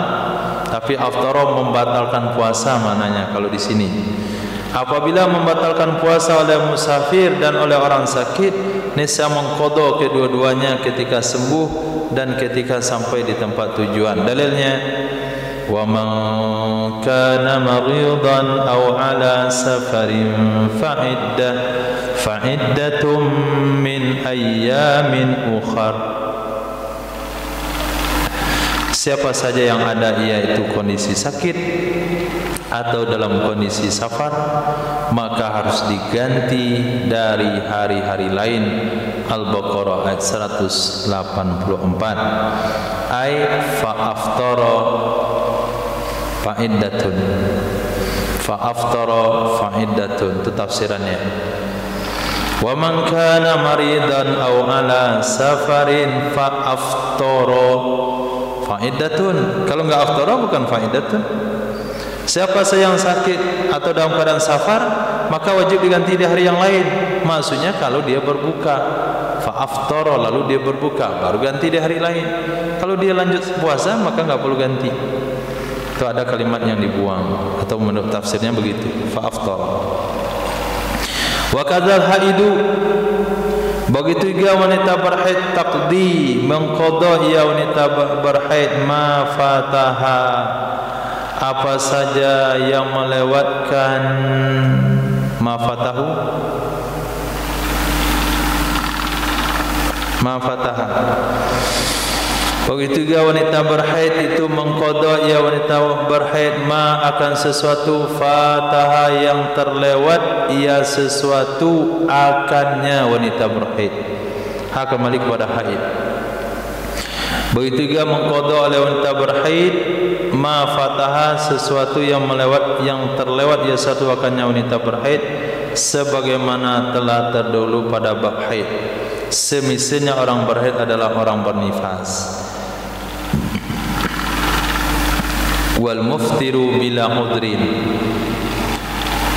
Speaker 1: tapi aftara membatalkan puasa mananya kalau di sini. Apabila membatalkan puasa oleh musafir dan oleh orang sakit, niscaya mengqadha kedua-duanya ketika sembuh dan ketika sampai di tempat tujuan. Dalilnya, wa man kana maridan aw ala safarin fa'iddatum min ayyamin ukhar. Siapa saja yang ada ia itu kondisi sakit atau dalam kondisi safar, maka harus diganti dari hari-hari lain. Al-Baqarah ayat 184. Ai fa'aftara fa'iddatun. Fa'aftara fa'iddatun, itu tafsirannya. Wa man kana maridan aw ala safarin fa'aftara fa'iddatun. Kalau enggak aftara bukan fa'iddatun. Siapa yang sakit atau dalam keadaan safar, maka wajib diganti di hari yang lain. Maksudnya kalau dia berbuka, fa'aftara, lalu dia berbuka, baru ganti di hari lain. Kalau dia lanjut puasa, maka enggak perlu ganti. Itu ada kalimat yang dibuang, atau menurut tafsirnya begitu, fa'aftara. Wa kadzal haidu, begitu juga wanita berhaid taqdi, mengqada ia wanita berhaid ma fataha, apa saja yang melewatkan, ma fatahu, ma fataha. Begitu juga wanita berhaid itu mengqada ia wanita berhaid ma akan sesuatu fataha yang terlewat ia sesuatu akannya wanita berhaid, akan balik kepada haid. Begitu juga mengqada oleh wanita berhaid ma fataha sesuatu yang melewat, yang terlewat ia satu akannya wanita berhaid, sebagaimana telah terdahulu pada bab haid. Semisalnya orang berhaid adalah orang bernifas. Wal muftiru bila udrin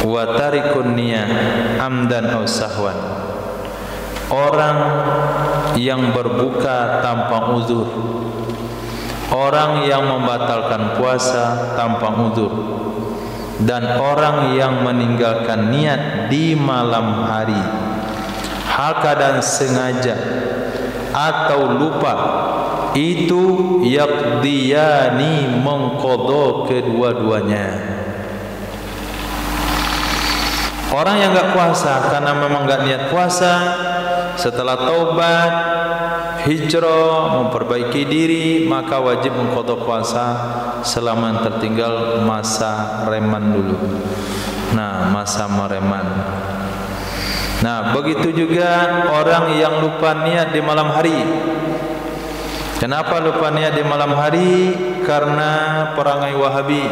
Speaker 1: wa tarikun niyah amdan aw sahwan. Orang yang berbuka tanpa uzur, orang yang membatalkan puasa tanpa uzur, dan orang yang meninggalkan niat di malam hari, hal keadaan sengaja atau lupa, itu yaqdiyani mengqada kedua-duanya. Orang yang enggak puasa karena memang enggak niat puasa, setelah taubat, hijrah, memperbaiki diri, maka wajib mengqada puasa selama tertinggal masa reman dulu. Nah, masa mereman. Nah, begitu juga orang yang lupa niat di malam hari. Kenapa lupa niat di malam hari? Karena perangai Wahabi.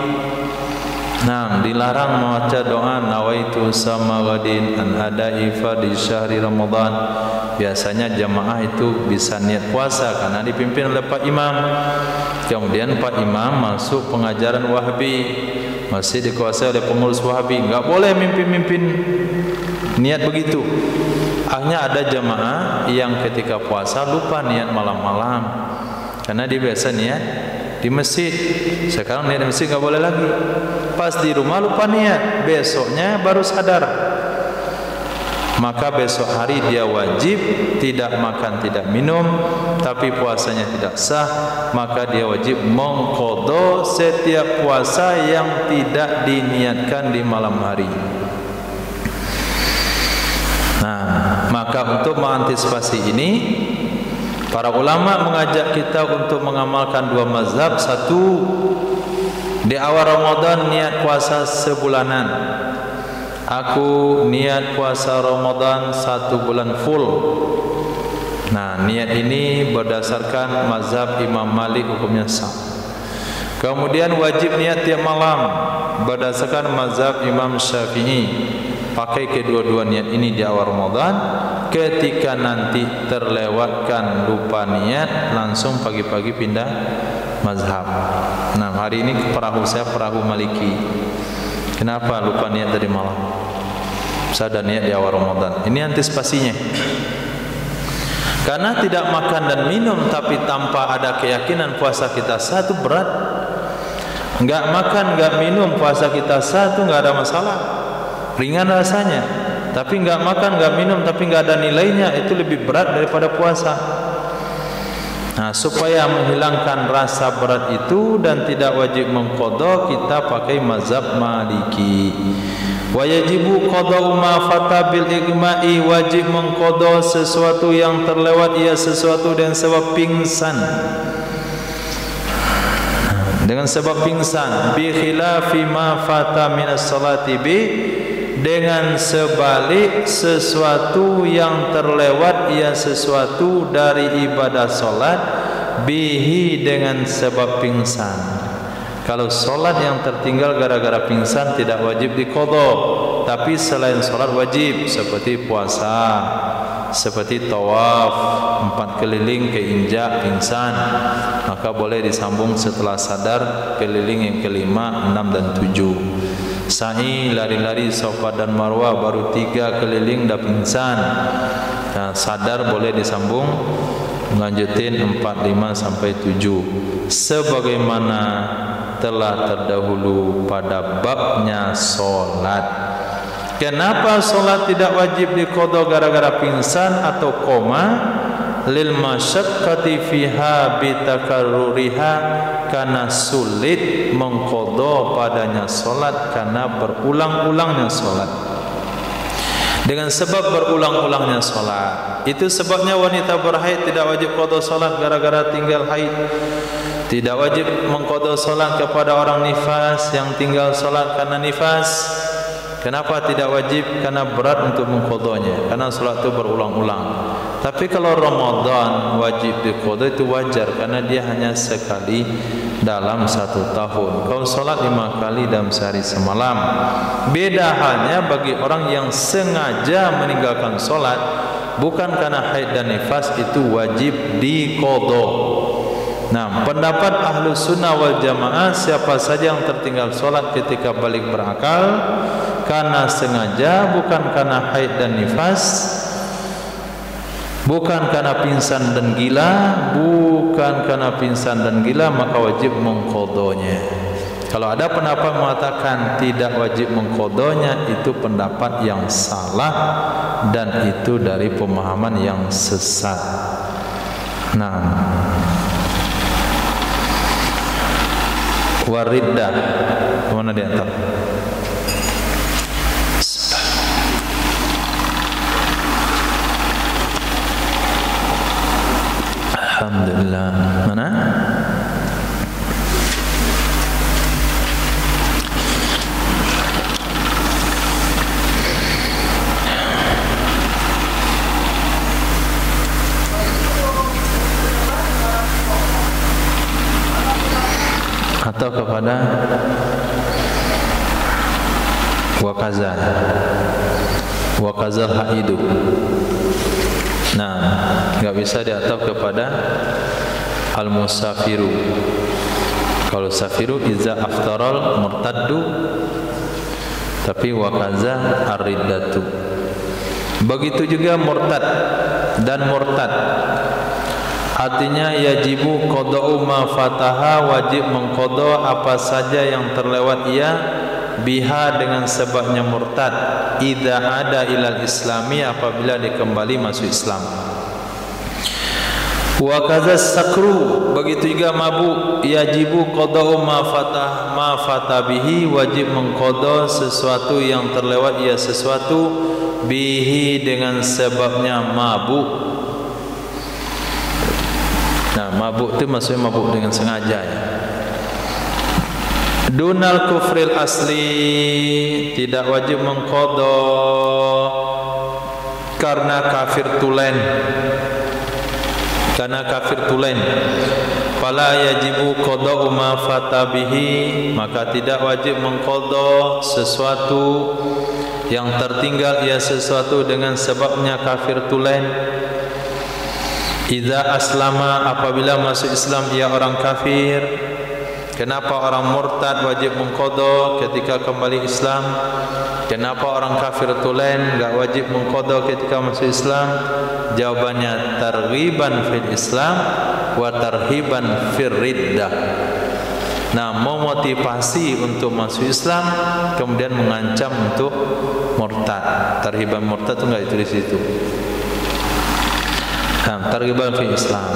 Speaker 1: Nah, dilarang membaca doa nawaitu sama ghadin an adai fardhi syahri Ramadan. Biasanya jamaah itu bisa niat puasa karena dipimpin oleh Pak Imam. Kemudian Pak Imam masuk pengajaran Wahabi, masih dikuasai oleh pengurus Wahabi. Enggak boleh mimpin-mimpin niat begitu. Hanya ada jamaah yang ketika puasa lupa niat malam-malam karena dia biasa niat di masjid. Sekarang niat di masjid enggak boleh lagi. Pas di rumah lupa niat, besoknya baru sadar. Maka besok hari dia wajib tidak makan, tidak minum, tapi puasanya tidak sah. Maka dia wajib mengqada setiap puasa yang tidak diniatkan di malam hari. Nah, maka untuk mengantisipasi ini, para ulama mengajak kita untuk mengamalkan dua mazhab. Satu, di awal Ramadan niat puasa sebulanan. Aku niat puasa Ramadan 1 bulan full. Nah, niat ini berdasarkan mazhab Imam Malik, hukumnya sah. Kemudian wajib niat tiap malam berdasarkan mazhab Imam Syafi'i. Pakai kedua-dua niat ini di awal Ramadan. Ketika nanti terlewatkan lupa niat, langsung pagi-pagi pindah mazhab. Nah, hari ini perahu saya perahu Maliki. Kenapa lupa niat dari malam? Saya ada niat di awal Ramadan. Ini antisipasinya. Karena tidak makan dan minum tapi tanpa ada keyakinan puasa kita sah, itu berat. Enggak makan, enggak minum, puasa kita sah, itu enggak ada masalah. Ringan rasanya. Tapi enggak makan, enggak minum tapi enggak ada nilainya, itu lebih berat daripada puasa. Nah, supaya menghilangkan rasa berat itu dan tidak wajib mengqadha, kita pakai mazhab Maliki. Wa yajibu qada'u ma fata bil igma'i, wajib mengqadha sesuatu yang terlewat ia sesuatu dengan sebab pingsan. Dengan sebab pingsan, bi khilafi ma fata minas salati bi, dengan sebalik sesuatu yang terlewat ia sesuatu dari ibadah solat, bihi dengan sebab pingsan. Kalau solat yang tertinggal gara-gara pingsan tidak wajib diqadha, tapi selain solat wajib seperti puasa, seperti tawaf 4 keliling keinjak pingsan, maka boleh disambung setelah sadar keliling yang kelima, 6 dan 7. Sa'i lari-lari Safa dan Marwah baru 3 keliling dah pingsan. Nah, sadar boleh disambung lanjutin 4, 5 sampai 7 sebagaimana telah terdahulu pada babnya solat. Kenapa solat tidak wajib diqadha gara-gara pingsan atau koma? Lil masyaqqati fiha bitakarruriha, karena sulit mengqadha padanya solat karena berulang-ulangnya solat. Dengan sebab berulang-ulangnya solat, itu sebabnya wanita berhaid tidak wajib qadha solat gara-gara tinggal haid. Tidak wajib mengqadha solat kepada orang nifas yang tinggal solat karena nifas. Kenapa tidak wajib? Karena berat untuk mengqadhanya, karena solat itu berulang-ulang. Tapi kalau Ramadan wajib diqadha itu wajar, karena dia hanya sekali dalam 1 tahun. Kalau solat 5 kali dalam sehari semalam. Beda halnya bagi orang yang sengaja meninggalkan solat bukan karena haid dan nifas, itu wajib diqadha. Nah, pendapat ahlu sunnah wal jamaah, siapa saja yang tertinggal solat ketika balik berakal karena sengaja, bukan karena haid dan nifas, bukan karena pingsan dan gila, bukan karena pingsan dan gila, maka wajib mengqadhanya. Kalau ada pendapat mengatakan tidak wajib mengqadhanya, itu pendapat yang salah dan itu dari pemahaman yang sesat. Nah, wariddah mana di atas? Alhamdulillah. Mana? Atau kepada wakazal haidu. Nah, enggak bisa diatap kepada al-musafiru. Kalau safiru iza aftaral murtaddu, tapi wakaza ar-riddatu. Begitu juga murtad dan murtad. Artinya yajibu qada'u ma fataha, wajib mengqadha apa saja yang terlewat ia biha dengan sebabnya murtad, idza ada ilal islami, apabila dikembali masuk Islam. Wa kadza sakru, begitu juga mabuk, yajibu qada'u ma fatah bihi, wajib mengqadha sesuatu yang terlewat ia sesuatu bihi dengan sebabnya mabuk. Nah, mabuk itu maksudnya mabuk dengan sengaja ya. Dunal kufril asli, tidak wajib mengqadha karena kafir tulen. Karena kafir tulen, fala yajibu qada'u ma fata bihi, maka tidak wajib mengqadha sesuatu yang tertinggal ia sesuatu dengan sebabnya kafir tulen. Idza aslama, apabila masuk Islam ia orang kafir. Kenapa orang murtad wajib mengqadha ketika kembali Islam? Kenapa orang kafir tulen enggak wajib mengqadha ketika masuk Islam? Jawabannya targhiban fil Islam wa tarhiban fir riddah. Nah, memotivasi untuk masuk Islam, kemudian mengancam untuk murtad. Tarhiban murtad itu enggak ditulis di situ. Targhiban fil Islam.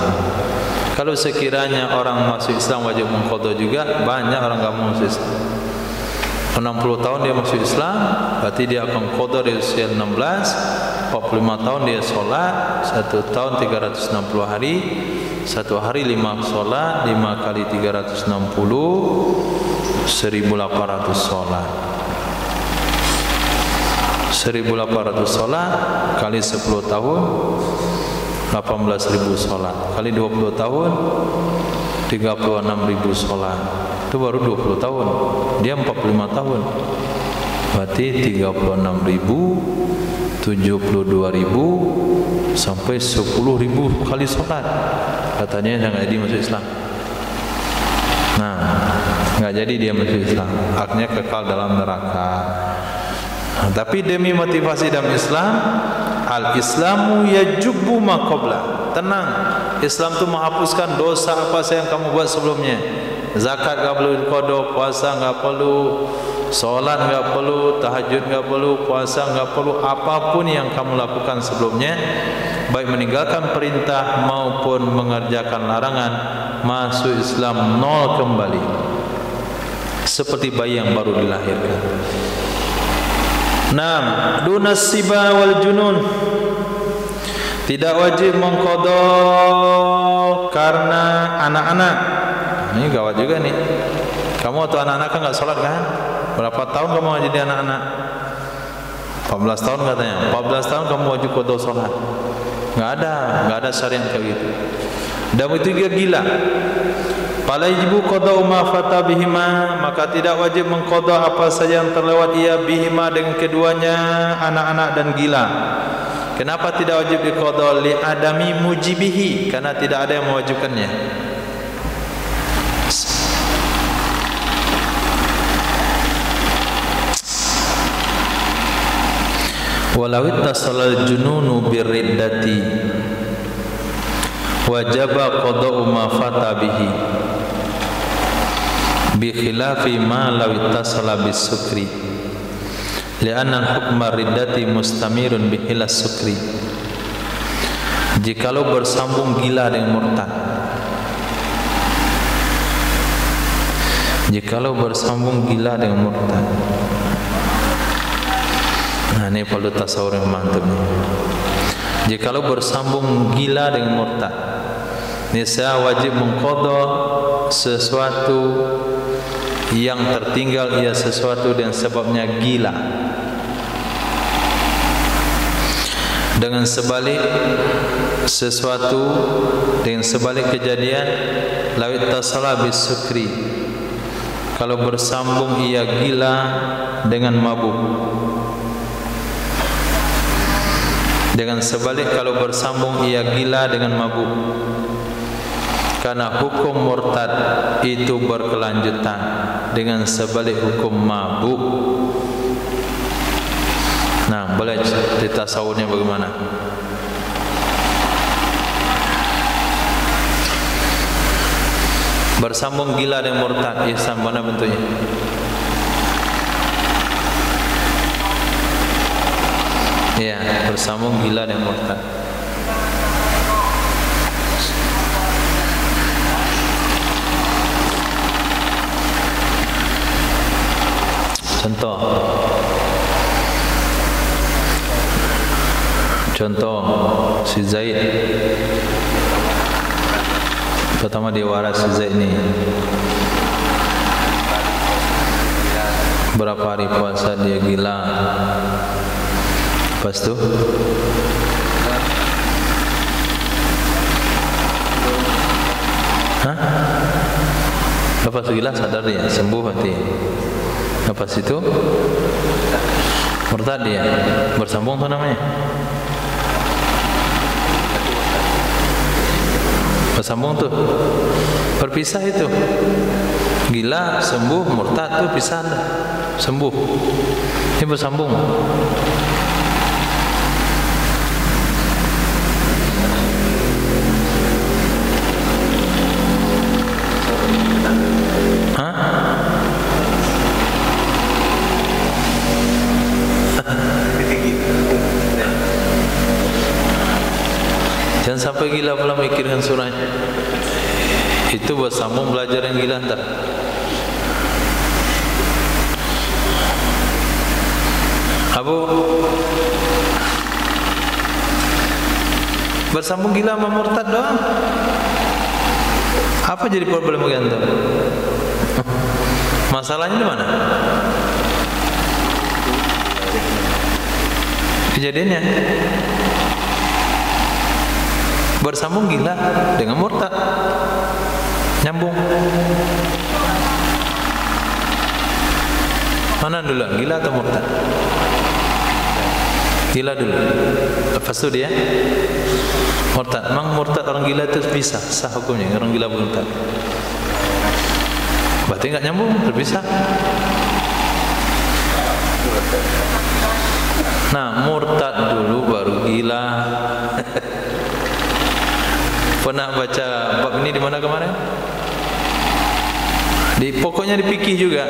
Speaker 1: Kalau sekiranya orang masuk Islam wajib mengqadha juga, banyak orang enggak mau masuk Islam. 60 tahun dia masuk Islam, berarti dia akan qadha dari usia 16. 45 tahun dia solat, 1 tahun 360 hari, 1 hari 5 solat, 5 kali 360, 1800 solat. 1800 solat kali 10 tahun 18.000 solat kali 20 tahun 36.000 solat. Itu baru 20 tahun. Dia 45 tahun. Berarti 36.000, 72.000 sampai 10.000 kali solat. Katanya jangan jadi masuk Islam. Nah, enggak jadi dia masuk Islam. Akhirnya kekal dalam neraka. Nah, tapi demi motivasi dalam Islam, al-Islamu yajubbu ma qabla. Tenang, Islam itu menghapuskan dosa apa saja yang kamu buat sebelumnya. Zakat enggak perlu qadha, puasa enggak perlu, solat enggak perlu, tahajud enggak perlu, puasa enggak perlu, apapun yang kamu lakukan sebelumnya, baik meninggalkan perintah maupun mengerjakan larangan, masuk Islam nol kembali. Seperti bayi yang baru dilahirkan. Naam, dunas siba wal junun. Tidak wajib mengqadha karena anak-anak. Ini gawat juga nih. Kamu atau anak-anak kan enggak salat kan? Berapa tahun kamu jadi anak-anak? 14 tahun katanya. 14 tahun kamu wajib qadha salat. Enggak ada syariat kayak gitu. Dan itu juga gila. Fala yajibu qadha ma fata bihima, maka tidak wajib mengqadha apa saja yang terlewat ia bihima dengan keduanya, anak-anak dan gila. Kenapa tidak wajib diqadha? Li adami mujibihi, karena tidak ada yang mewajibkannya. Walau ittasala jununu birriddati wajaba qada'u ma fata bihi bi khilafi ma law ittasala bis sukri li'anna al-hukma riddati mustamirun bi hilas sukri. Jikalau bersambung gila dengan murtad, jikalau bersambung gila dengan murtad, nah ini perlu tasawur yang mantap nih. Jikalau bersambung gila dengan murtad, niscaya wajib mengqadha sesuatu yang tertinggal, ia sesuatu dan sebabnya gila. Dengan sebalik sesuatu, dengan sebalik kejadian, lawit tasala bis sukri, kalau bersambung ia gila dengan mabuk. Dengan sebalik kalau bersambung ia gila dengan mabuk. Karena hukum murtad itu berkelanjutan dengan sebalik hukum mabuk. Nah, boleh cerita tasawurnya bagaimana? Bersambung gila dengan murtad, ihsan mana bentuknya? Ya, bersambung gila dan murtad. Contoh si Zaid. Pertama dia waras si Zaid ni. Berapa hari puasa dia gila. Lepas tu lepas tu gila sadar dia, sembuh hati. Lepas itu murtad dia, bersambung tu namanya. Bersambung tu, berpisah itu. Gila sembuh, murtad tu pisah dah, sembuh. Ini bersambung. Jangan sampai gila pula mikirkan surahnya. Itu bersambung belajar yang gila ntar. Abu bersambung gila sama murtad doang. Apa jadi problem bagi antum? Masalahnya di mana? Kejadiannya bersambung gila dengan murtad, nyambung. Mana dulu, gila atau murtad? Gila dulu, lepas itu dia murtad. Memang murtad orang gila itu bisa sah hukumnya, orang gila murtad. Berarti nggak nyambung, terpisah. Nah, murtad dulu baru gila. Pernah baca bab ini di mana kemarin? Pokoknya di fikih juga.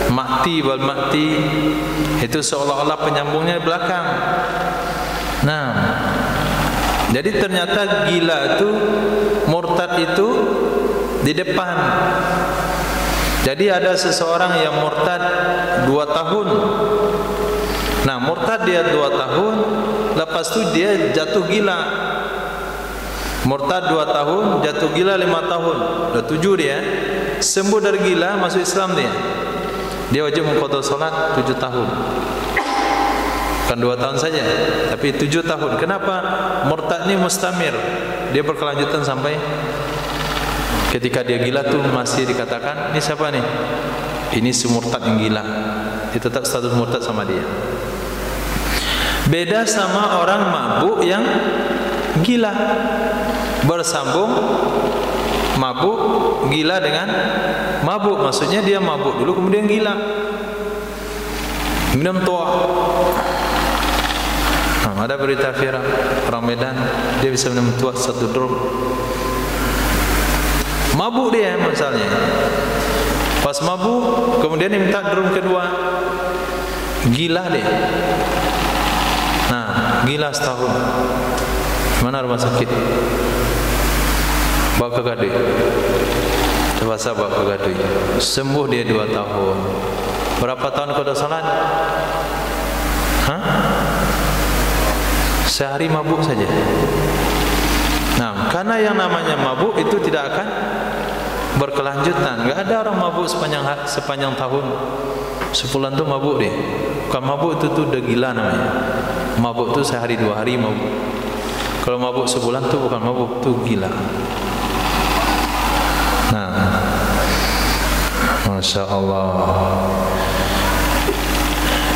Speaker 1: Makti wal makti itu seolah-olah penyambungnya di belakang. Nah, jadi ternyata gila itu, murtad itu di depan. Jadi ada seseorang yang murtad 2 tahun. Nah, murtad dia 2 tahun, lepas itu dia jatuh gila. Murtad 2 tahun, jatuh gila 5 tahun. Udah 7 dia. Sembuh dari gila, masuk Islam dia. Dia wajib mengqadha salat 7 tahun. Bukan 2 tahun saja, tapi 7 tahun. Kenapa? Murtad ini mustamir. Dia berkelanjutan sampai ketika dia gila tuh masih dikatakan, ini siapa nih? Ini si murtad yang gila. Dia tetap status murtad sama dia. Beda sama orang mabuk yang gila. Bersambung mabuk, gila dengan mabuk. Maksudnya dia mabuk dulu kemudian gila. Minum tua. Ada berita viral orang Medan, dia bisa minum tua 1 drum. Mabuk dia misalnya. Pas mabuk kemudian dia minta drum kedua. Gila dia. Nah, gila setahun. Mana rumah sakit? Bawa ke Gaduh. Terpaksa bawa ke Gaduh. Sembuh dia 2 tahun. Berapa tahun qadha salat? Hah? Sehari mabuk saja. Nah, karena yang namanya mabuk itu tidak akan berkelanjutan. Enggak ada orang mabuk sepanjang tahun. Sebulan tuh mabuk dia. Bukan mabuk itu tuh udah gila namanya. Mabuk tuh sehari 2 hari mabuk. Kalau mabuk sebulan tuh bukan mabuk, tuh gila. Nah, Masya Allah.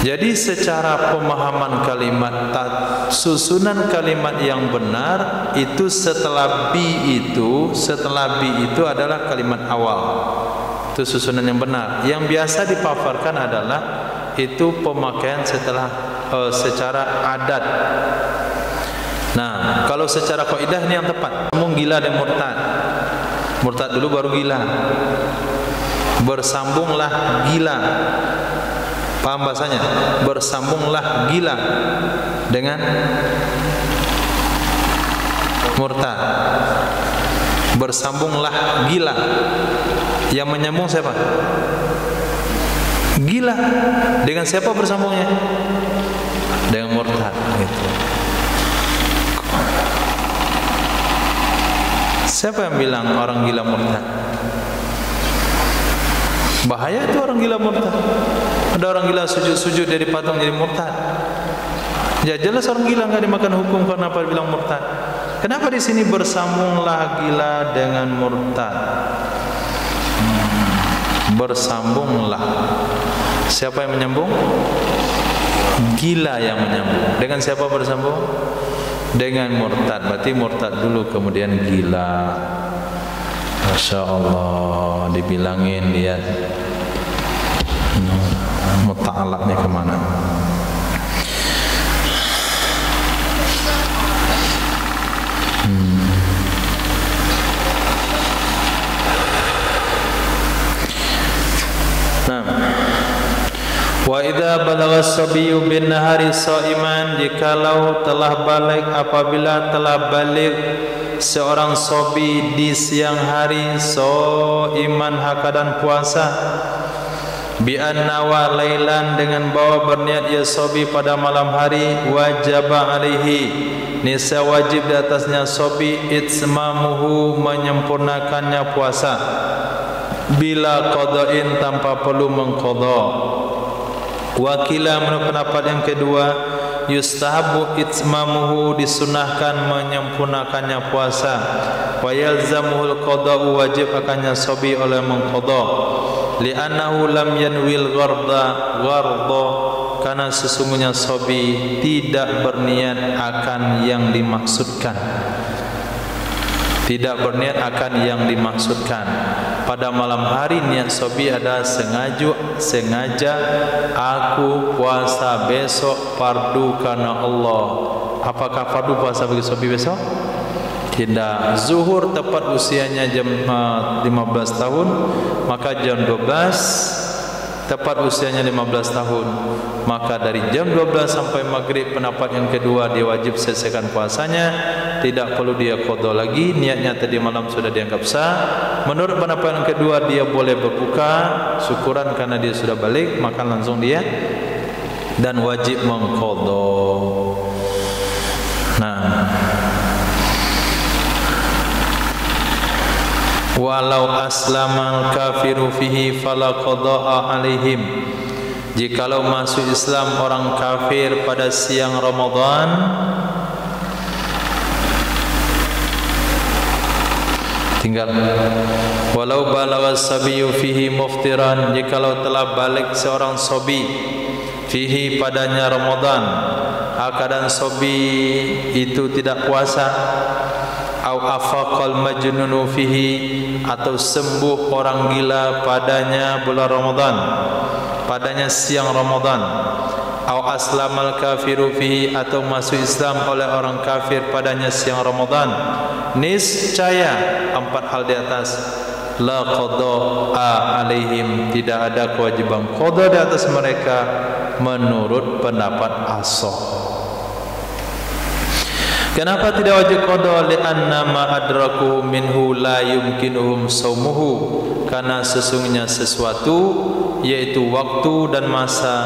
Speaker 1: Jadi secara pemahaman kalimat, susunan kalimat yang benar itu setelah bi itu adalah kalimat awal. Itu susunan yang benar. Yang biasa dipaparkan adalah itu pemakaian secara adat. Nah, kalau secara kaidah ini yang tepat. Ngomong gila dan murtad. Murtad dulu baru gila. Bersambunglah gila. Paham bahasanya? Bersambunglah gila dengan murtad. Bersambunglah gila. Yang menyambung siapa? Gila. Dengan siapa bersambungnya? Dengan murtad gitu. Siapa yang bilang orang gila murtad? Bahaya itu orang gila murtad. Ada orang gila sujud-sujud dari patung jadi murtad. Ya jelas orang gila enggak dimakan hukum. Kenapa bilang murtad? Kenapa di sini bersambunglah gila dengan murtad? Bersambunglah. Siapa yang menyambung? Gila yang menyambung. Dengan siapa bersambung? Dengan murtad. Berarti murtad dulu kemudian gila. Masya Allah. Dibilangin lihat muta'alaknya kemana. Wa idza balagha as-sabiyyu bin nahari sha'iman, jikalau telah balik apabila telah balik seorang sobi di siang hari iman hakadan puasa bi annawa lailan dengan bawa berniat ia sobi pada malam hari wajaba alaihi nisa wajib di atasnya sobi itsmamuhu menyempurnakannya puasa bila qada'in tanpa perlu mengqadha. Wakila menurut pendapat yang kedua yustahabu itsmamuhu disunahkan menyempurnakannya puasa wa yalzamuhul qada'u wajib akannya sobi oleh mengqadha li'annahu lam yanwil gharda karena sesungguhnya sobi tidak berniat akan yang dimaksudkan, tidak berniat akan yang dimaksudkan. Pada malam hari niat sobi ada sengaja aku puasa besok fardu karena Allah. Apakah fardu puasa bagi sobi besok? Tidak. Zuhur tepat usianya jam 15 tahun, maka jam 12 tepat usianya 15 tahun, maka dari jam 12 sampai maghrib pendapat yang kedua dia wajib selesaikan puasanya, tidak perlu dia qadha lagi, niatnya tadi malam sudah dianggap sah. Menurut pendapat yang kedua dia boleh berbuka syukuran karena dia sudah balik, maka langsung dia dan wajib mengqadha. Nah, walau aslamal kafiru fihi fala qada'a alaihim. Jikalau masuk Islam orang kafir pada siang Ramadan, tinggal walau balagha sabiyyu fihi muftiran, jikalau telah balik seorang sobi fihi padanya Ramadan, keadaan sobi itu tidak puasa, au afaqal majnunu fihi atau sembuh orang gila padanya bulan Ramadan, padanya siang Ramadan, au aslamal kafiru fihi atau masuk Islam oleh orang kafir padanya siang Ramadan, niscaya empat hal di atas la qada'a alaihim, tidak ada kewajiban qada di atas mereka menurut pendapat ashab. Kenapa tidak wajib qada? Li'anna ma adraku minhu la yumkinuhum saumuhu, karena sesungguhnya sesuatu yaitu waktu dan masa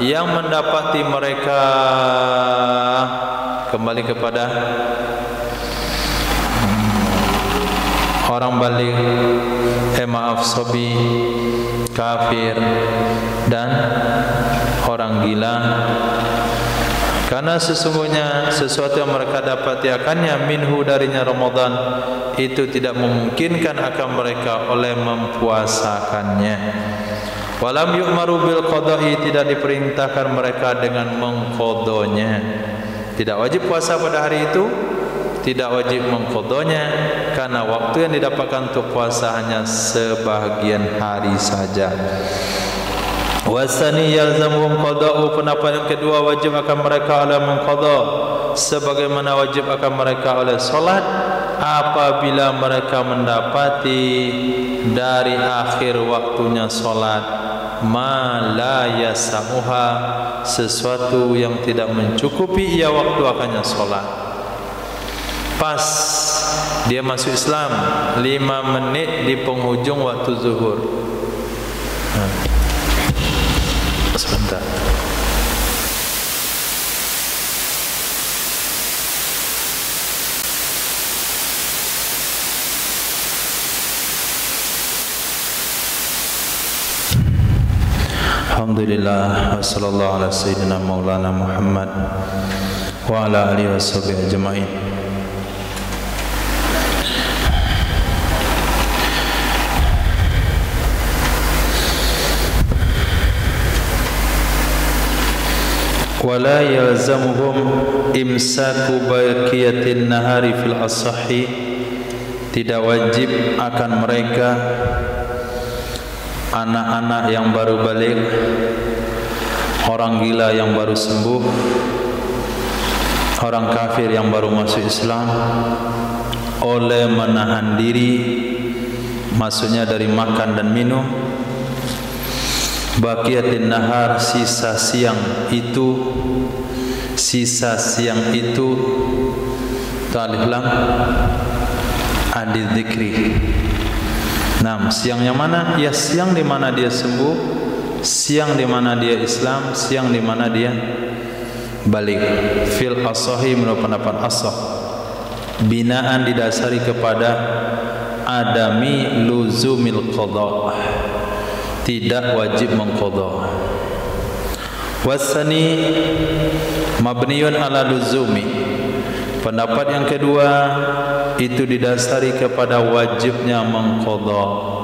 Speaker 1: yang mendapati mereka kembali kepada orang balik, sobi, kafir dan orang gila. Karena sesungguhnya sesuatu yang mereka dapati akannya minhu darinya Ramadan itu tidak memungkinkan akan mereka oleh mempuasakannya. Walam yu'maru bil qada'i, tidak diperintahkan mereka dengan mengqadanya. Tidak wajib puasa pada hari itu, tidak wajib mengqadanya, karena waktu yang didapatkan untuk puasa hanya sebahagian hari saja. Wasani yalzamuhum qada'u, pendapat yang kedua wajib akan mereka oleh mengqadha sebagaimana wajib akan mereka oleh solat apabila mereka mendapati dari akhir waktunya solat ma la yasauha, sesuatu yang tidak mencukupi ia waktu akannya solat. Pas dia masuk Islam 5 menit di penghujung waktu zuhur. Sebentar. Alhamdulillah wa sallallahu ala sayyidina maulana Muhammad wa ala alihi washabihi ajma'in. Wala yalzamuhum imsaku baqiyatin nahari fil asahi, tidak wajib akan mereka anak-anak yang baru balik, orang gila yang baru sembuh, orang kafir yang baru masuk Islam oleh menahan diri, maksudnya dari makan dan minum, baqiyatin nahar, sisa siang itu alif lam ahli dzikri. Nah, siang yang mana? Ya siang di mana dia sembuh, siang di mana dia Islam, siang di mana dia balik. Fil asahi menurut pendapat asah, binaan didasari kepada adami luzumil qadha, tidak wajib mengqadha. Wasani mabniun ala luzumi, pendapat yang kedua itu didasari kepada wajibnya mengqadha.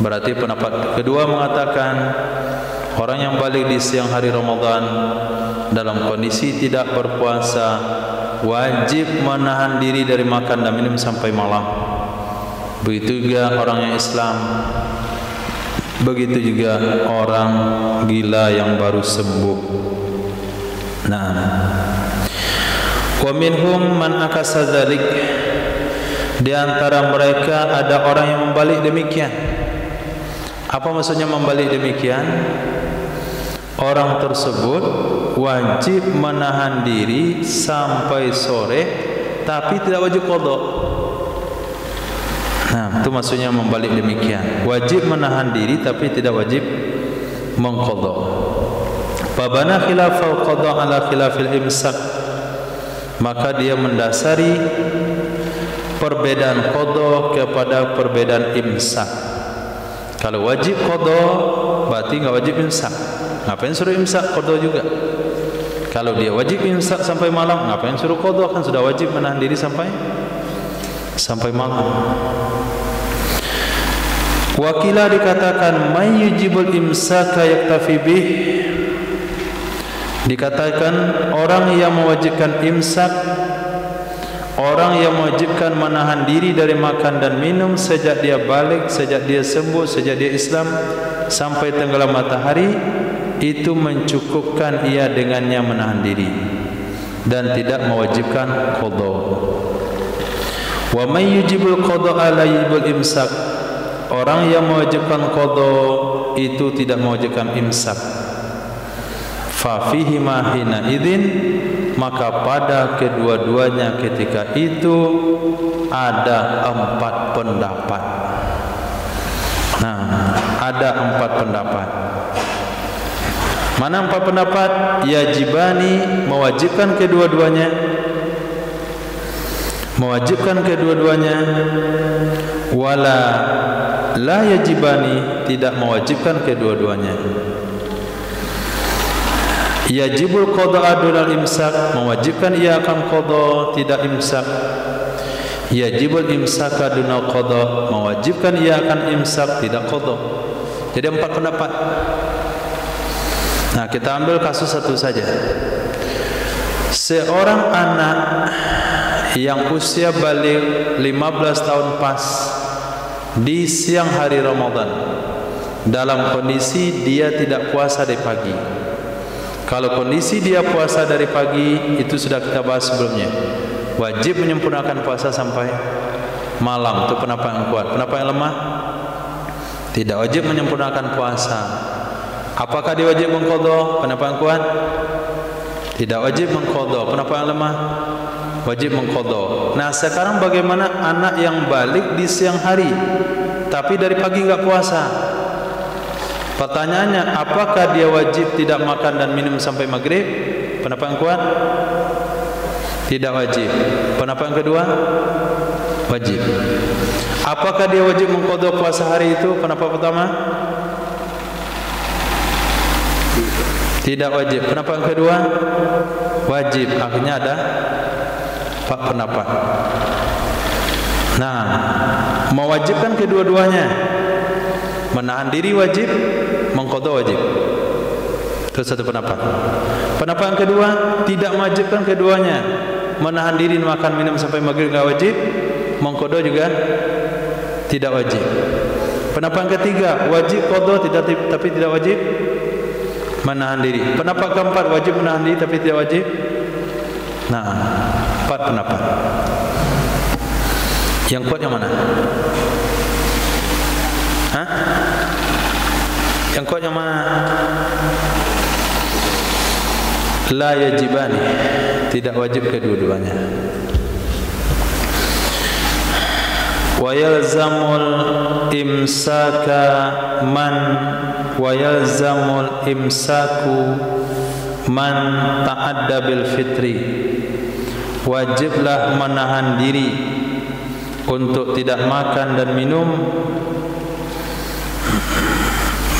Speaker 1: Berarti pendapat kedua mengatakan orang yang balik di siang hari Ramadan dalam kondisi tidak berpuasa wajib menahan diri dari makan dan minum sampai malam. Begitu juga orang yang Islam, begitu juga orang gila yang baru sembuh. Nah, wa minhum man akasa dzalik, di antara mereka ada orang yang membalik demikian. Apa maksudnya membalik demikian? Orang tersebut wajib menahan diri sampai sore tapi tidak wajib qadha. Nah, itu maksudnya membalik demikian. Wajib menahan diri tapi tidak wajib mengqadha. Babana khilafal qadha ala khilafil imsak, maka dia mendasari perbedaan qadha kepada perbedaan imsak. Kalau wajib qadha berarti enggak wajib imsak. Ngapain suruh imsak qadha juga? Kalau dia wajib imsak sampai malam, ngapain suruh qadha? Kan sudah wajib menahan diri sampai malam. Wakila dikatakan may yujibul imsaka yaktafi bih, dikatakan orang yang mewajibkan imsak, orang yang mewajibkan menahan diri dari makan dan minum sejak dia balik, sejak dia sembuh, sejak dia Islam sampai tenggelam matahari, itu mencukupkan ia dengannya menahan diri dan tidak mewajibkan qadha. Wa may yujibul qadha ala yujibul imsak, orang yang mewajibkan qadha itu tidak mewajibkan imsak. Fa fihi ma hina idzin, maka pada kedua-duanya ketika itu ada 4 pendapat. Nah, ada 4 pendapat. Mana 4 pendapat? Yajibani, mewajibkan kedua-duanya. Mewajibkan kedua-duanya. Wala la yajibani, tidak mewajibkan kedua-duanya. Yajibul qadha dunal imsak, mewajibkan ia akan qadha, tidak imsak. Yajibul imsaka dunal qadha, mewajibkan ia akan imsak, tidak qadha. Jadi 4 pendapat. Nah, kita ambil kasus satu saja. Seorang anak yang usia balik 15 tahun pas di siang hari Ramadan dalam kondisi dia tidak puasa dari pagi. Kalau kondisi dia puasa dari pagi itu sudah kita bahas sebelumnya, wajib menyempurnakan puasa sampai malam. Itu pendapat yang kuat. Pendapat yang lemah, tidak wajib menyempurnakan puasa. Apakah dia wajib mengqadha? Pendapat yang kuat, tidak wajib mengqadha. Pendapat yang lemah, wajib mengqadha. Nah, sekarang bagaimana anak yang balik di siang hari tapi dari pagi enggak puasa? Pertanyaannya, apakah dia wajib tidak makan dan minum sampai maghrib? Pendapat yang kuat, tidak wajib. Pendapat yang kedua, wajib. Apakah dia wajib mengqadha puasa hari itu? Pendapat pertama, tidak wajib. Pendapat yang kedua, wajib. Akhirnya ada 4 pendapat. Nah, mewajibkan kedua-duanya. Menahan diri wajib, mengqadha wajib. Itu satu pendapat. Pendapat yang kedua, tidak mewajibkan keduanya. Menahan diri makan minum sampai maghrib enggak wajib, mengqadha juga tidak wajib. Pendapat yang ketiga, wajib qadha tapi tidak wajib menahan diri. Pendapat keempat, wajib menahan diri tapi tidak wajib. Nah, 4 pendapat. Yang kuat yang mana? Hah? Yang kuat yang mana? La yajibani, tidak wajib kedua-duanya. wa yalzamul imsaka man wa yalzamul imsaku man ta'adda bil fitri, wajiblah menahan diri untuk tidak makan dan minum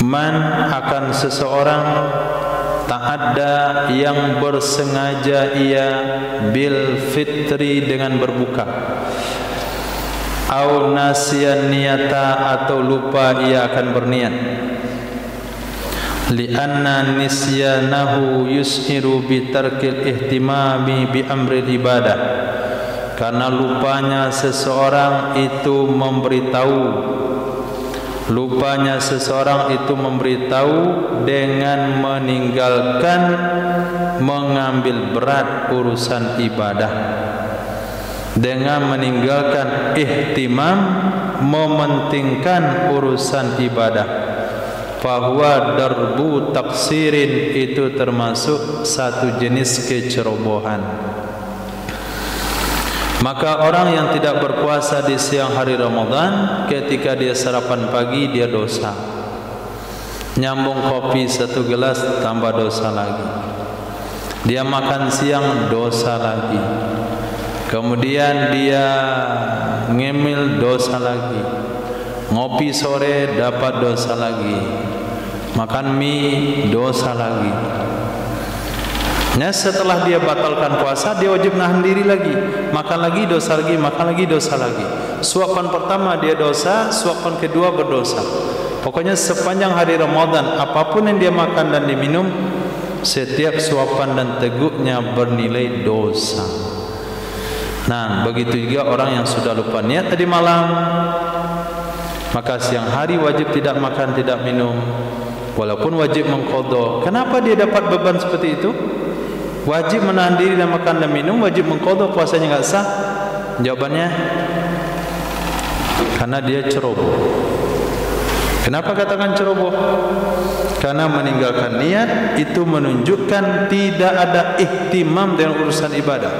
Speaker 1: man akan seseorang ta'adda yang bersengaja ia bil fitri dengan berbuka, au nasiyan niyata atau lupa ia akan berniat, lianna nisyanahu yushiru bi tarkil ihtimami bi amril ibadah, karena lupanya seseorang itu memberitahu dengan meninggalkan mengambil berat urusan ibadah, dengan meninggalkan ihtimam mementingkan urusan ibadah. Fahuwa darbu taksirin, itu termasuk satu jenis kecerobohan. Maka orang yang tidak berpuasa di siang hari Ramadan, ketika dia sarapan pagi dia dosa, nyambung kopi 1 gelas tambah dosa lagi, dia makan siang dosa lagi, kemudian dia ngemil dosa lagi, ngopi sore dapat dosa lagi, makan mie dosa lagi. Nah, setelah dia batalkan puasa, dia wajib nahan diri lagi, makan lagi dosa lagi, makan lagi dosa lagi. Suapan pertama dia dosa, suapan kedua berdosa. Pokoknya sepanjang hari Ramadan, apapun yang dia makan dan diminum, setiap suapan dan teguknya bernilai dosa. Nah, begitu juga orang yang sudah lupa niat tadi malam, maka siang hari wajib tidak makan, tidak minum, walaupun wajib mengqadha. Kenapa dia dapat beban seperti itu? Wajib menahan diri dan makan dan minum, wajib mengqadha, puasanya enggak sah. Jawabannya, karena dia ceroboh. Kenapa katakan ceroboh? Karena meninggalkan niat itu menunjukkan tidak ada ihtimam dengan urusan ibadah.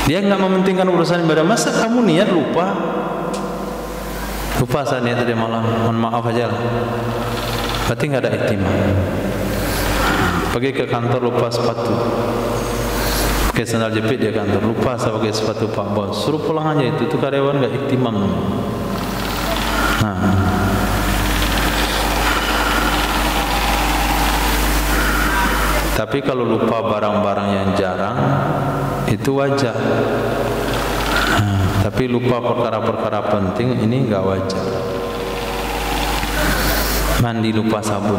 Speaker 1: Dia enggak mementingkan urusan ibadah. Masa kamu niat lupa saat niat tadi malam, mohon maaf aja lah, berarti enggak ada ihtimam. Pergi ke kantor lupa sepatu, pakai sandal jepit dia kantor, lupa saya pakai sepatu Pak Bos, suruh pulang aja, itu karyawan enggak ihtimam. Nah, tapi kalau lupa barang-barang yang jarang itu wajar. Tapi lupa perkara-perkara penting ini enggak wajar. Mandi lupa sabun.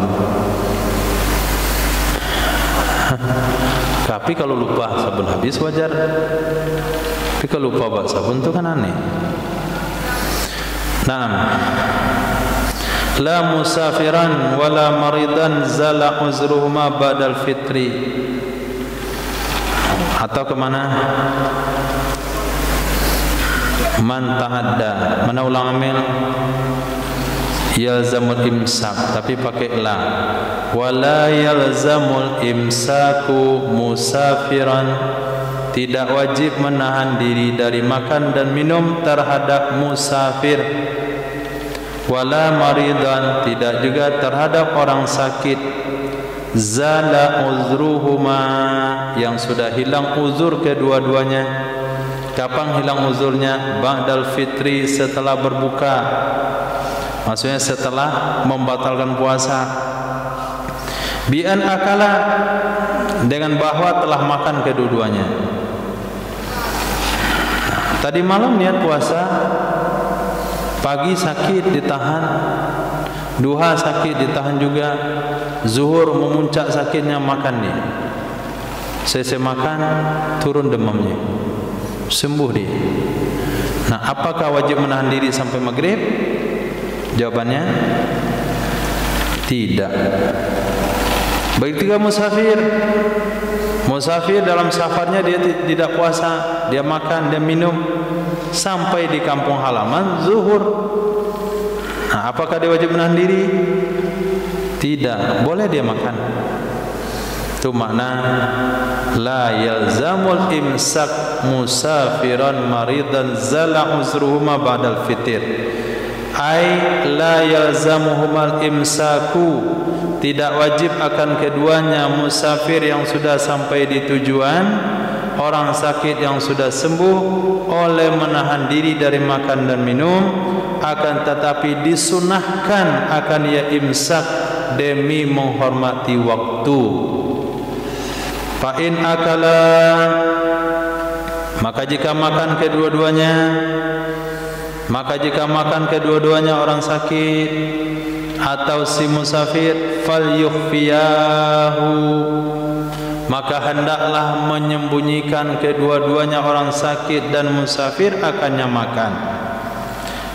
Speaker 1: Tapi kalau lupa sabun habis wajar. Tapi kalau lupa bawa sabun itu kan aneh. Naam. La musafiran wala maridan zala uzruhuma ba'dal fitri. Atau kemana? Man ta'adda. Mana ulang amil? Yalzamul imsak, tapi pakai la. Wala yalzamul imsaku musafiran, tidak wajib menahan diri dari makan dan minum terhadap musafir. Wala maridan, tidak juga terhadap orang sakit. Zala uzruhuma, yang sudah hilang uzur kedua-duanya. Kapan hilang uzurnya? Ba'dal fitri, setelah berbuka. Maksudnya setelah membatalkan puasa. Bi'an akala, dengan bahwa telah makan kedua-duanya. Tadi malam niat puasa, pagi sakit ditahan, duha sakit ditahan juga, zuhur memuncak sakitnya, makan dia. Selesai makan, turun demamnya, sembuh dia. Nah, apakah wajib menahan diri sampai maghrib? Jawabannya tidak. Begitu juga musafir. Musafir dalam safarnya dia tidak puasa, dia makan, dia minum sampai di kampung halaman zuhur. Nah, apakah dia wajib menahan diri? Tidak, boleh dia makan. Itu makna la yalzamul imsak musafiran maridan zala uzruhuma ba'dal fitir. Ai la yalzamuhumal imsaku, tidak wajib akan keduanya musafir yang sudah sampai di tujuan, orang sakit yang sudah sembuh oleh menahan diri dari makan dan minum, akan tetapi disunahkan akan ia imsak demi menghormati waktu. Fa in akala, maka jika makan kedua-duanya orang sakit atau si musafir, fal yukhfiyahu, maka hendaklah menyembunyikan kedua-duanya orang sakit dan musafir akannya makan,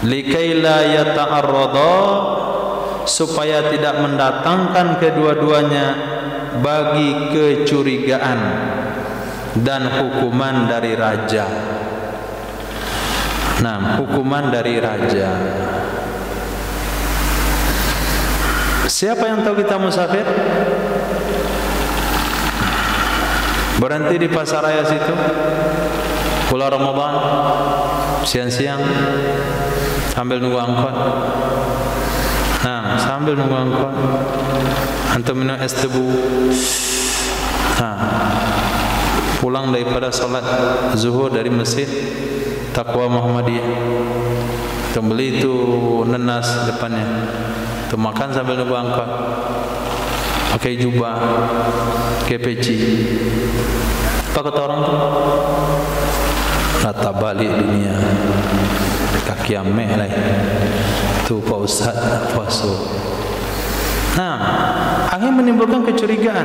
Speaker 1: likai la yata'arrada, supaya tidak mendatangkan kedua-duanya bagi kecurigaan dan hukuman dari raja. Nah, hukuman dari raja. Siapa yang tahu kita musafir? Berhenti di pasar raya situ, pulau Ramadan, siang-siang, sambil nunggu angkot. Nah, sambil nunggu angkot, antum minum es tebu. Nah, pulang daripada salat zuhur dari masjid Taqwa Muhammadiyah, beli itu nenas depannya, tu makan sambil nunggu angkot, pakai jubah, pakai peci. Apa kata orang tu? Rata balik dunia, kaki ameh lah. Tu Pak Ustaz puasa. Nah, akhirnya menimbulkan kecurigaan,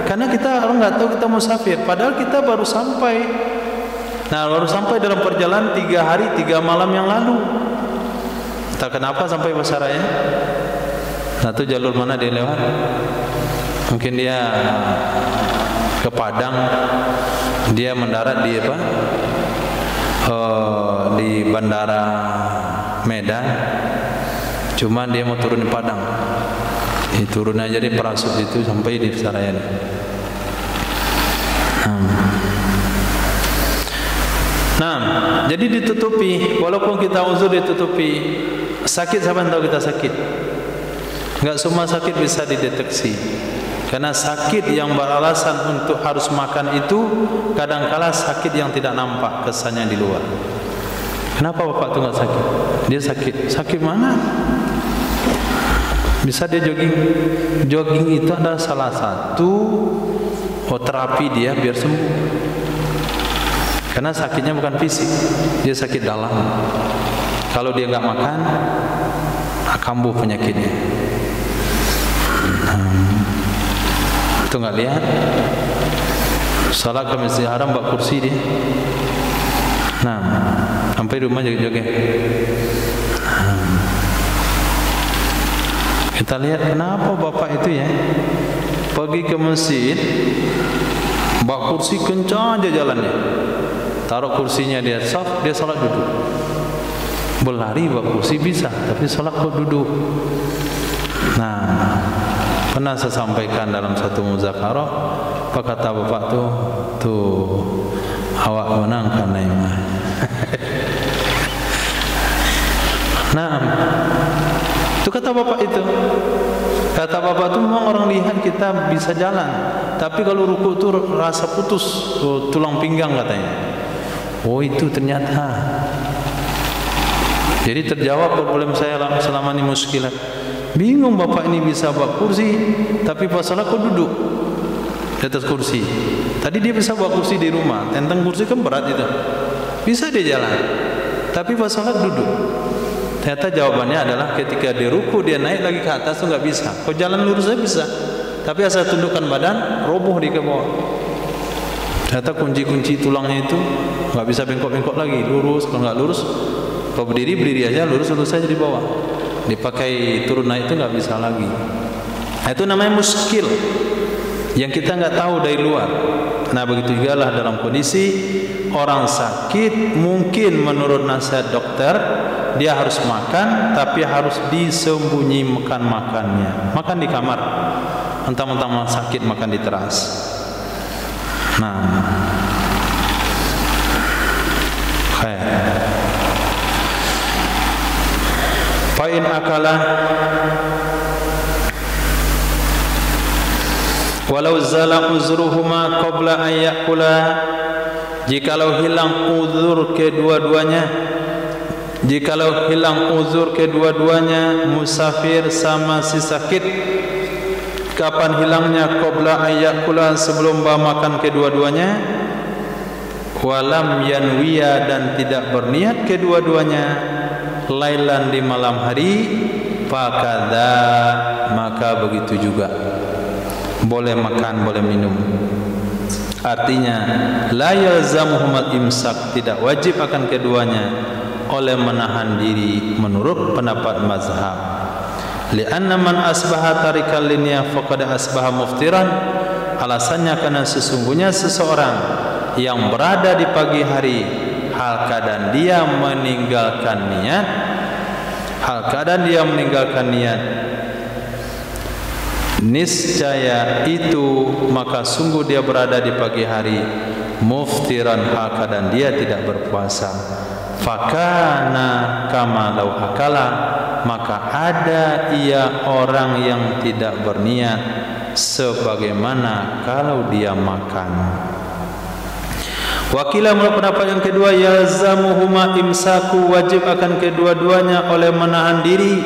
Speaker 1: karena kita orang nggak tahu kita musafir, padahal kita baru sampai. Nah, baru sampai dalam perjalanan 3 hari 3 malam yang lalu. Tak kenapa sampai pasar raya. Nah, itu jalur mana dia lewat? Mungkin dia ke Padang, dia mendarat di apa? Di Bandara Medan. Cuma dia mau turun di Padang. Turun aja di Parasut itu sampai di pasar raya. Nah, jadi ditutupi, walaupun kita uzur ditutupi. Sakit, siapa yang tahu kita sakit? Enggak semua sakit bisa dideteksi. Karena sakit yang beralasan untuk harus makan itu kadang-kala sakit yang tidak nampak kesannya di luar. Kenapa bapak itu enggak sakit? Dia sakit. Sakit mana? Bisa dia jogging. Jogging itu adalah salah satu terapi dia biar sembuh. Karena sakitnya bukan fisik, dia sakit dalam. Kalau dia enggak makan, kambuh penyakitnya. Itu enggak lihat. Salat ke Masjidil Haram bawa kursi dia. Nah, sampai rumah joget-joget. Kita lihat kenapa bapak itu ya pergi ke masjid, bawa kursi kencang aja jalannya. Taruh kursinya dia saf, dia salat duduk. Berlari bawa kursi bisa, tapi salat kok duduk. Nah, pernah saya sampaikan dalam satu muzakarah, apa kata bapak tuh awak menang karena iman. Nah, itu kata bapak itu. Kata bapak itu memang orang lihat kita bisa jalan, tapi kalau ruku itu rasa putus tulang pinggang katanya. Oh, itu ternyata. Jadi terjawab problem saya selama ini muskilat. Bingung bapak ini bisa bawa kursi, tapi pas salat kok duduk di atas kursi. Tadi dia bisa bawa kursi di rumah, tentang kursi kan berat itu. Bisa dia jalan, tapi pas salat duduk. Ternyata jawabannya adalah ketika dia ruku dia naik lagi ke atas tuh nggak bisa. Kok jalan lurus aja bisa, tapi asal tundukkan badan roboh di ke bawah. Ternyata kunci-kunci tulangnya itu nggak bisa bengkok-bengkok lagi, lurus. Kalau nggak lurus, kalau berdiri aja lurus saja di bawah. Dipakai turun naik itu nggak bisa lagi. Nah, itu namanya muskil yang kita nggak tahu dari luar. Nah, begitu juga lah dalam kondisi orang sakit, mungkin menurut nasihat dokter dia harus makan, tapi harus disembunyikan makannya. Makan di kamar. Mentang-mentang sakit makan di teras. Nah, khair. Fa'in akala walau zala uzruhuma qabla an yakula, jikalau hilang uzur kedua-duanya, jikalau hilang uzur kedua-duanya, musafir sama si sakit, kapan hilangnya? Qabla an yakula, sebelum makan kedua-duanya, walam yanwiya, dan tidak berniat kedua-duanya, lailan, di malam hari, fakadha, maka begitu juga boleh makan, boleh minum. Artinya la yalzamuhumal imsak, tidak wajib akan keduanya oleh menahan diri menurut pendapat mazhab. Li'anna man asbaha tarikal liniyah faqad asbaha muftiran, alasannya karena sesungguhnya seseorang yang berada di pagi hari hal keadaan dia meninggalkan niat, hal keadaan dia meninggalkan niat, niscaya itu maka sungguh dia berada di pagi hari muftiran, hal keadaan dia tidak berpuasa. Fakana kama lau akala, maka ada ia orang yang tidak berniat sebagaimana kalau dia makan. Wakilah menurut pendapat yang kedua, yalzamuhuma imsaku, wajib akan kedua-duanya oleh menahan diri,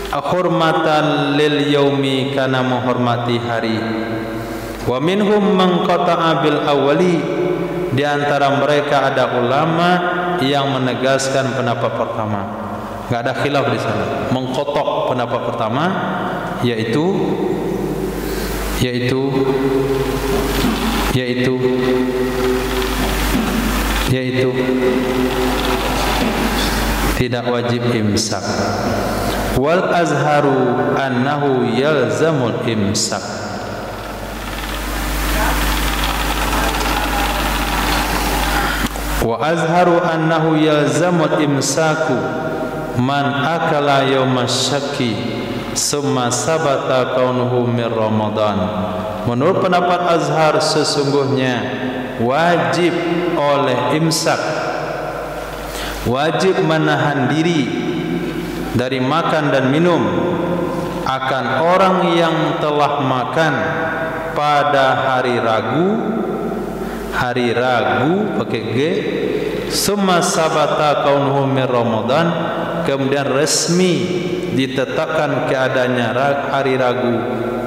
Speaker 1: hurmatan lil yaumi, karena menghormati hari. Wa minhum man qata'a bil awali, di antara mereka ada ulama yang menegaskan pendapat pertama. Enggak ada khilaf di sana. Mengkotok pendapat pertama yaitu tidak wajib imsak. Wal azharu annahu yalzamul imsak. Wa azharu annahu yalzamul imsaku man akala yawmas syakki summa sabata kaunuhu min Ramadan. Menurut pendapat azhar, sesungguhnya wajib oleh imsak, wajib menahan diri dari makan dan minum akan orang yang telah makan pada hari ragu pakai G, summa sabata kaunuhu min Ramadan, kemudian resmi ditetapkan keadaannya hari ragu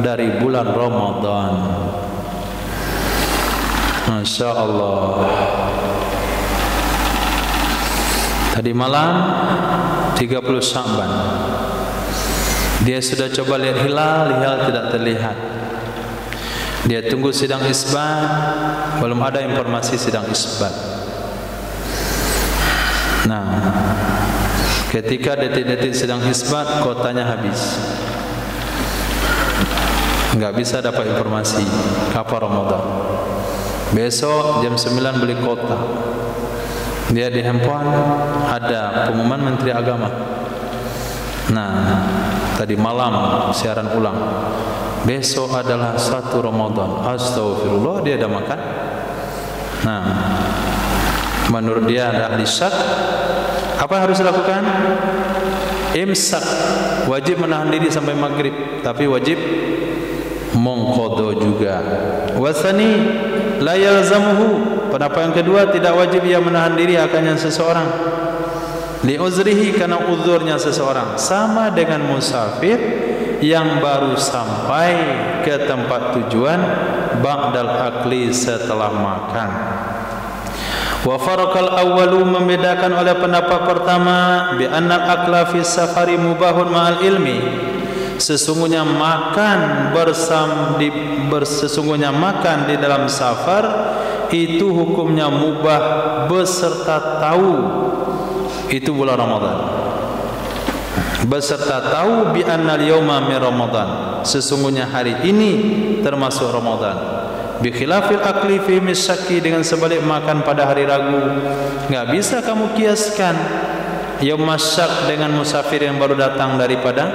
Speaker 1: dari bulan Ramadan. Masya Allah. Tadi malam 30 Sya'ban, dia sudah coba lihat hilal tidak terlihat. Dia tunggu sidang isbat, belum ada informasi sidang isbat. Nah, ketika detik-detik sidang isbat, kotanya habis, nggak bisa dapat informasi kapan Ramadan. Besok jam 9 beli kota. Dia di handphone ada pengumuman Menteri Agama. Nah, tadi malam siaran ulang, besok adalah 1 Ramadan. Astagfirullah, dia ada makan. Nah, menurut dia ada ahli syak, apa yang harus dilakukan? Imsak, wajib menahan diri sampai maghrib, tapi wajib mengqadha juga. Wasani la yalzamuhu, pendapat yang kedua, tidak wajib ia menahan diri akan yang seseorang, li uzrihi, karena uzurnya seseorang, sama dengan musafir yang baru sampai ke tempat tujuan ba'dal akli, setelah makan. Wa faraqal awwalu, membedakan oleh pendapat pertama, bi annal akla fi safari mubahun ma'al ilmi, sesungguhnya makan sesungguhnya makan di dalam safar itu hukumnya mubah beserta tahu itu bulan Ramadan, beserta tahu bi annal yauma min Ramadan, sesungguhnya hari ini termasuk Ramadan. Bi khilafil akli fi misyaki, dengan sebalik makan pada hari ragu. Enggak bisa kamu kiaskan yaum masyak dengan musafir yang baru datang daripada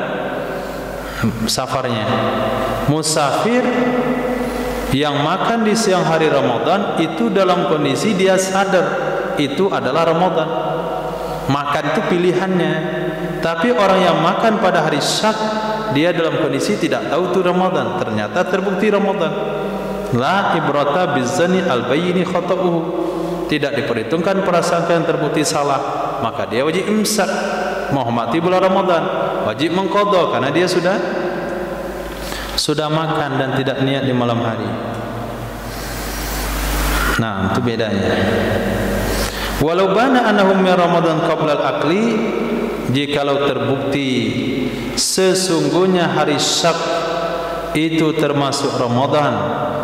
Speaker 1: safarnya. Musafir yang makan di siang hari Ramadan itu dalam kondisi dia sadar itu adalah Ramadan. Makan itu pilihannya. Tapi orang yang makan pada hari Syak, dia dalam kondisi tidak tahu itu Ramadan, ternyata terbukti Ramadan. La ibrata bizani al-bayini khata'uhu. Tidak diperhitungkan prasangka yang terbukti salah, maka dia wajib imsak, menghormati bulan Ramadan, wajib mengqadha karena dia sudah makan dan tidak niat di malam hari. Nah, itu bedanya. Walau bana annahum min Ramadan qabla al-aqli, jikalau terbukti sesungguhnya hari Syak itu termasuk Ramadan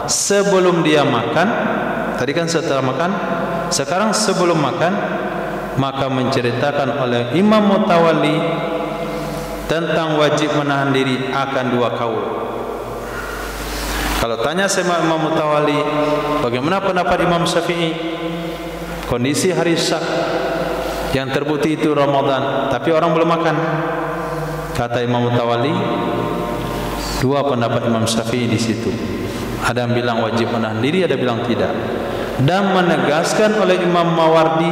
Speaker 1: sebelum dia makan. Tadi kan setelah makan, sekarang sebelum makan, maka menceritakan oleh Imam Mutawalli tentang wajib menahan diri akan 2 kaul. Kalau tanya sama Imam Mutawalli, bagaimana pendapat Imam Syafi'i? Kondisi hari Syak yang terbukti itu Ramadan, tapi orang belum makan. Kata Imam Mutawalli, 2 pendapat Imam Syafi'i di situ. Ada yang bilang wajib menahan diri, ada yang bilang tidak. Dan menegaskan oleh Imam Mawardi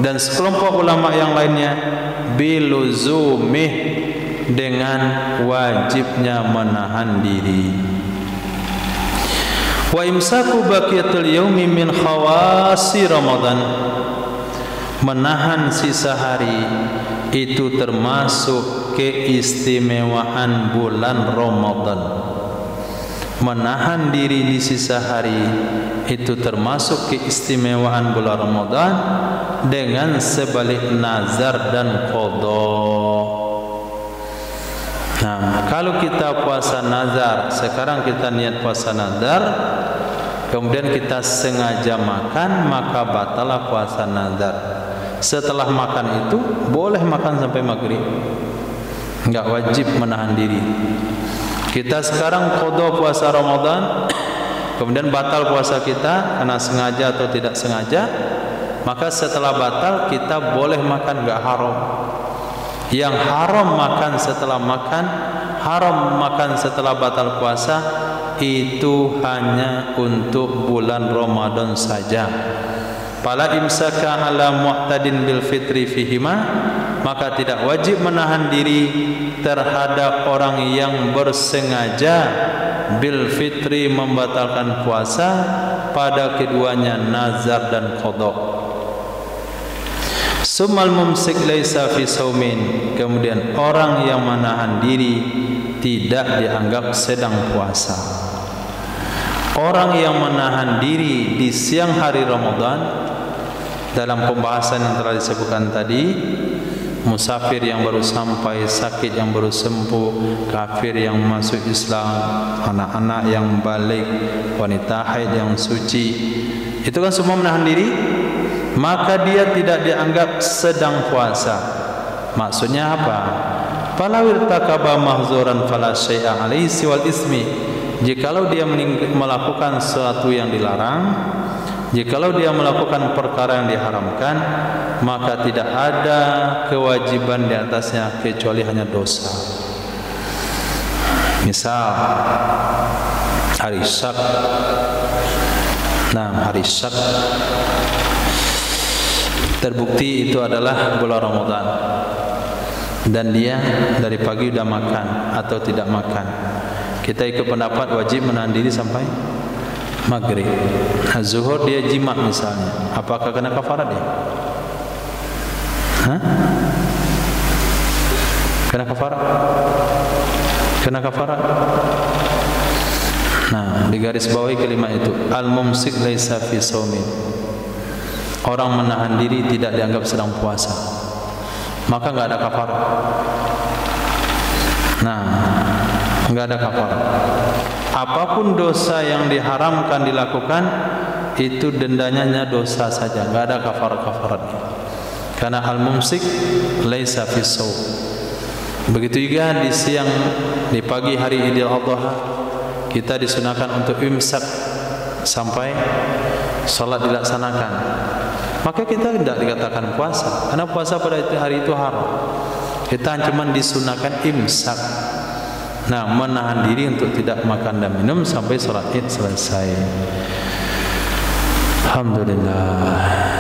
Speaker 1: dan sekelompok ulama yang lainnya biluzumih, dengan wajibnya menahan diri. Wa imsaku baqiyatul yaumi min khawasi Ramadan, menahan sisa hari itu termasuk keistimewaan bulan Ramadan. Menahan diri di sisa hari itu termasuk keistimewaan bulan Ramadan dengan sebalik nazar dan qadha. Nah, kalau kita puasa nazar, sekarang kita niat puasa nazar, kemudian kita sengaja makan, maka batalah puasa nazar. Setelah makan itu boleh makan sampai maghrib, enggak wajib menahan diri. Kita sekarang qadha puasa Ramadan, kemudian batal puasa kita karena sengaja atau tidak sengaja, maka setelah batal kita boleh makan, enggak haram. Yang haram makan setelah makan, haram makan setelah batal puasa, itu hanya untuk bulan Ramadan saja. Fala imsaka ala mu'tadin bil fitri fihima, maka tidak wajib menahan diri terhadap orang yang bersengaja bil fitri, membatalkan puasa pada keduanya nazar dan qadha. Summal mumsik laisa fi saumin, kemudian orang yang menahan diri tidak dianggap sedang puasa. Orang yang menahan diri di siang hari Ramadan, dalam pembahasan yang telah disebutkan tadi, musafir yang baru sampai, sakit yang baru sembuh, kafir yang masuk Islam, anak-anak yang balik, wanita haid yang suci, itu kan semua menahan diri, maka dia tidak dianggap sedang puasa. Maksudnya apa? Falawir takaba mahzuran fala syai'a alaihi siwal ismi. Jikalau dia melakukan sesuatu yang dilarang, jikalau dia melakukan perkara yang diharamkan, maka tidak ada kewajiban di atasnya kecuali hanya dosa. Misal hari Syak. Nah, hari Syak terbukti itu adalah bulan Ramadan, dan dia dari pagi sudah makan atau tidak makan. Kita ikut pendapat wajib menahan diri sampai maghrib. Zuhur dia jima misalnya, apakah kena kafarat dia? Kena kafarat? Kena kafarat. Nah, di garis bawahi kalimat itu, al-mumsik laisa fi saumin. Orang menahan diri tidak dianggap sedang puasa, maka enggak ada kafarat. Nah, enggak ada kafarat. Apapun dosa yang diharamkan dilakukan, itu dendanya hanya dosa saja, enggak ada kafarat-kafaratnya. Karena al-mumsik laisa fi shaum. Begitu juga di siang, di pagi hari Idul Adha, kita disunahkan untuk imsak sampai salat dilaksanakan. Maka kita tidak dikatakan puasa, karena puasa pada hari itu haram. Kita cuma disunahkan imsak. Nah, menahan diri untuk tidak makan dan minum sampai sholat Id selesai. Alhamdulillah,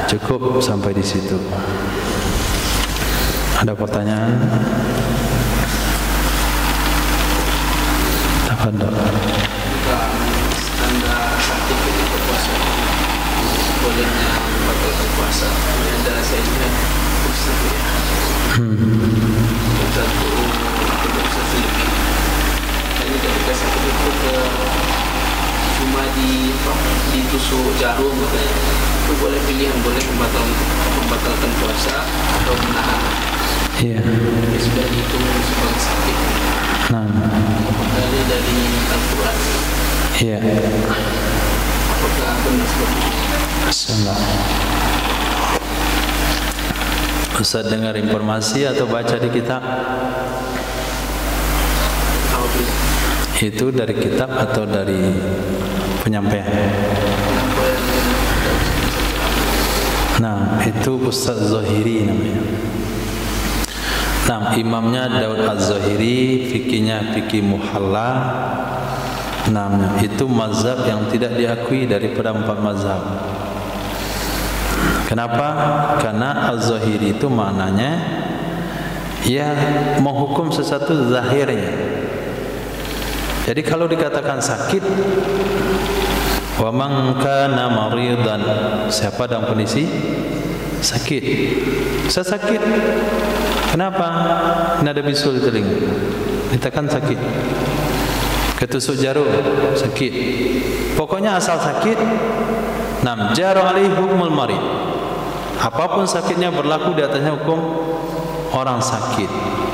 Speaker 1: cukup sampai di situ. Ada pertanyaan? Tafadhol.
Speaker 2: Standar sakit ketika puasa, bolehnya membatalkan puasa. Ada saya Ustaz ya. Satu Ustaz lebih. Ini ketika sakit itu cuma ditusuk jarum katanya. Itu boleh pilihan, boleh membatalkan puasa atau menahan.
Speaker 1: Iya.
Speaker 2: Sudah dihitung sebagai sakit. Dari Al-Quran.
Speaker 1: Iya.
Speaker 2: Apakah benar seperti itu?
Speaker 1: Ustaz dengar informasi atau baca di kitab? Itu dari kitab atau dari penyampaian? Nah, itu Ustaz Zahiri namanya. Nah, imamnya Daud Az-Zahiri, fikihnya fikih muhalla. Nah, itu mazhab yang tidak diakui daripada 4 mazhab. Kenapa? Karena Az-Zahiri itu maknanya ya menghukum sesuatu zahirnya. Jadi kalau dikatakan sakit, wa man kana maridan, siapa dalam kondisi sakit? Saya sakit. Kenapa? Nada bisul di telinga. Dikatakan sakit. Ketusuk jarum, sakit. Pokoknya asal sakit. Nam jaru alaihi hukmul marid. Apapun sakitnya berlaku di atasnya hukum orang sakit.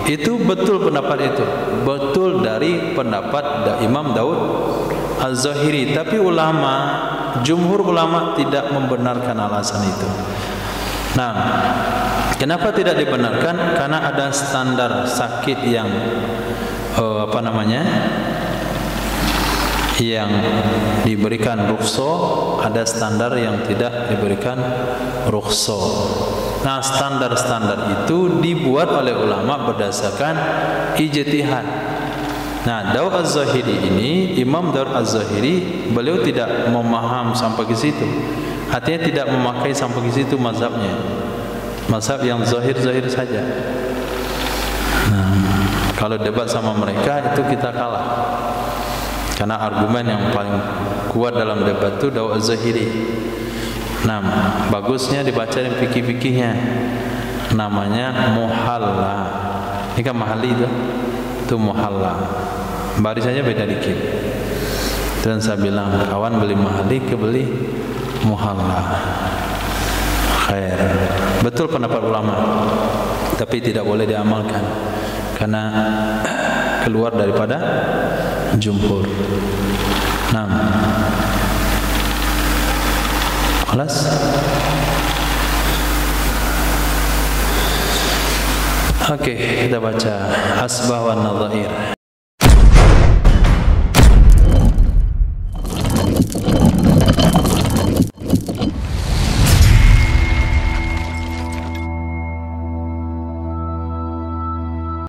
Speaker 1: Itu betul pendapat itu. Betul dari pendapat Imam Daud Az-Zahiri. Tapi ulama, jumhur ulama tidak membenarkan alasan itu. Nah, kenapa tidak dibenarkan? Karena ada standar sakit yang yang diberikan rukhsah, ada standar yang tidak diberikan rukhsah. Nah, standar-standar itu dibuat oleh ulama berdasarkan ijtihad. Nah, Daud Az-Zahiri ini, Imam Daud Az-Zahiri, beliau tidak memaham sampai ke situ. Artinya tidak memakai sampai ke situ mazhabnya. Mazhab yang zahir-zahir saja. Nah, kalau debat sama mereka itu kita kalah. Karena argumen yang paling kuat dalam debat itu Daud Az-Zahiri. Nah, bagusnya dibaca di fikih-fikihnya. Namanya muhalla. Ini kan mahali itu muhalla. Barisannya beda dikit. Dan saya bilang, kawan beli mahali ke beli muhalla. Khair. Betul pendapat ulama. Tapi tidak boleh diamalkan. Karena keluar daripada jumhur. Nah, kelas. Oke, kita baca asbah wan nadhair.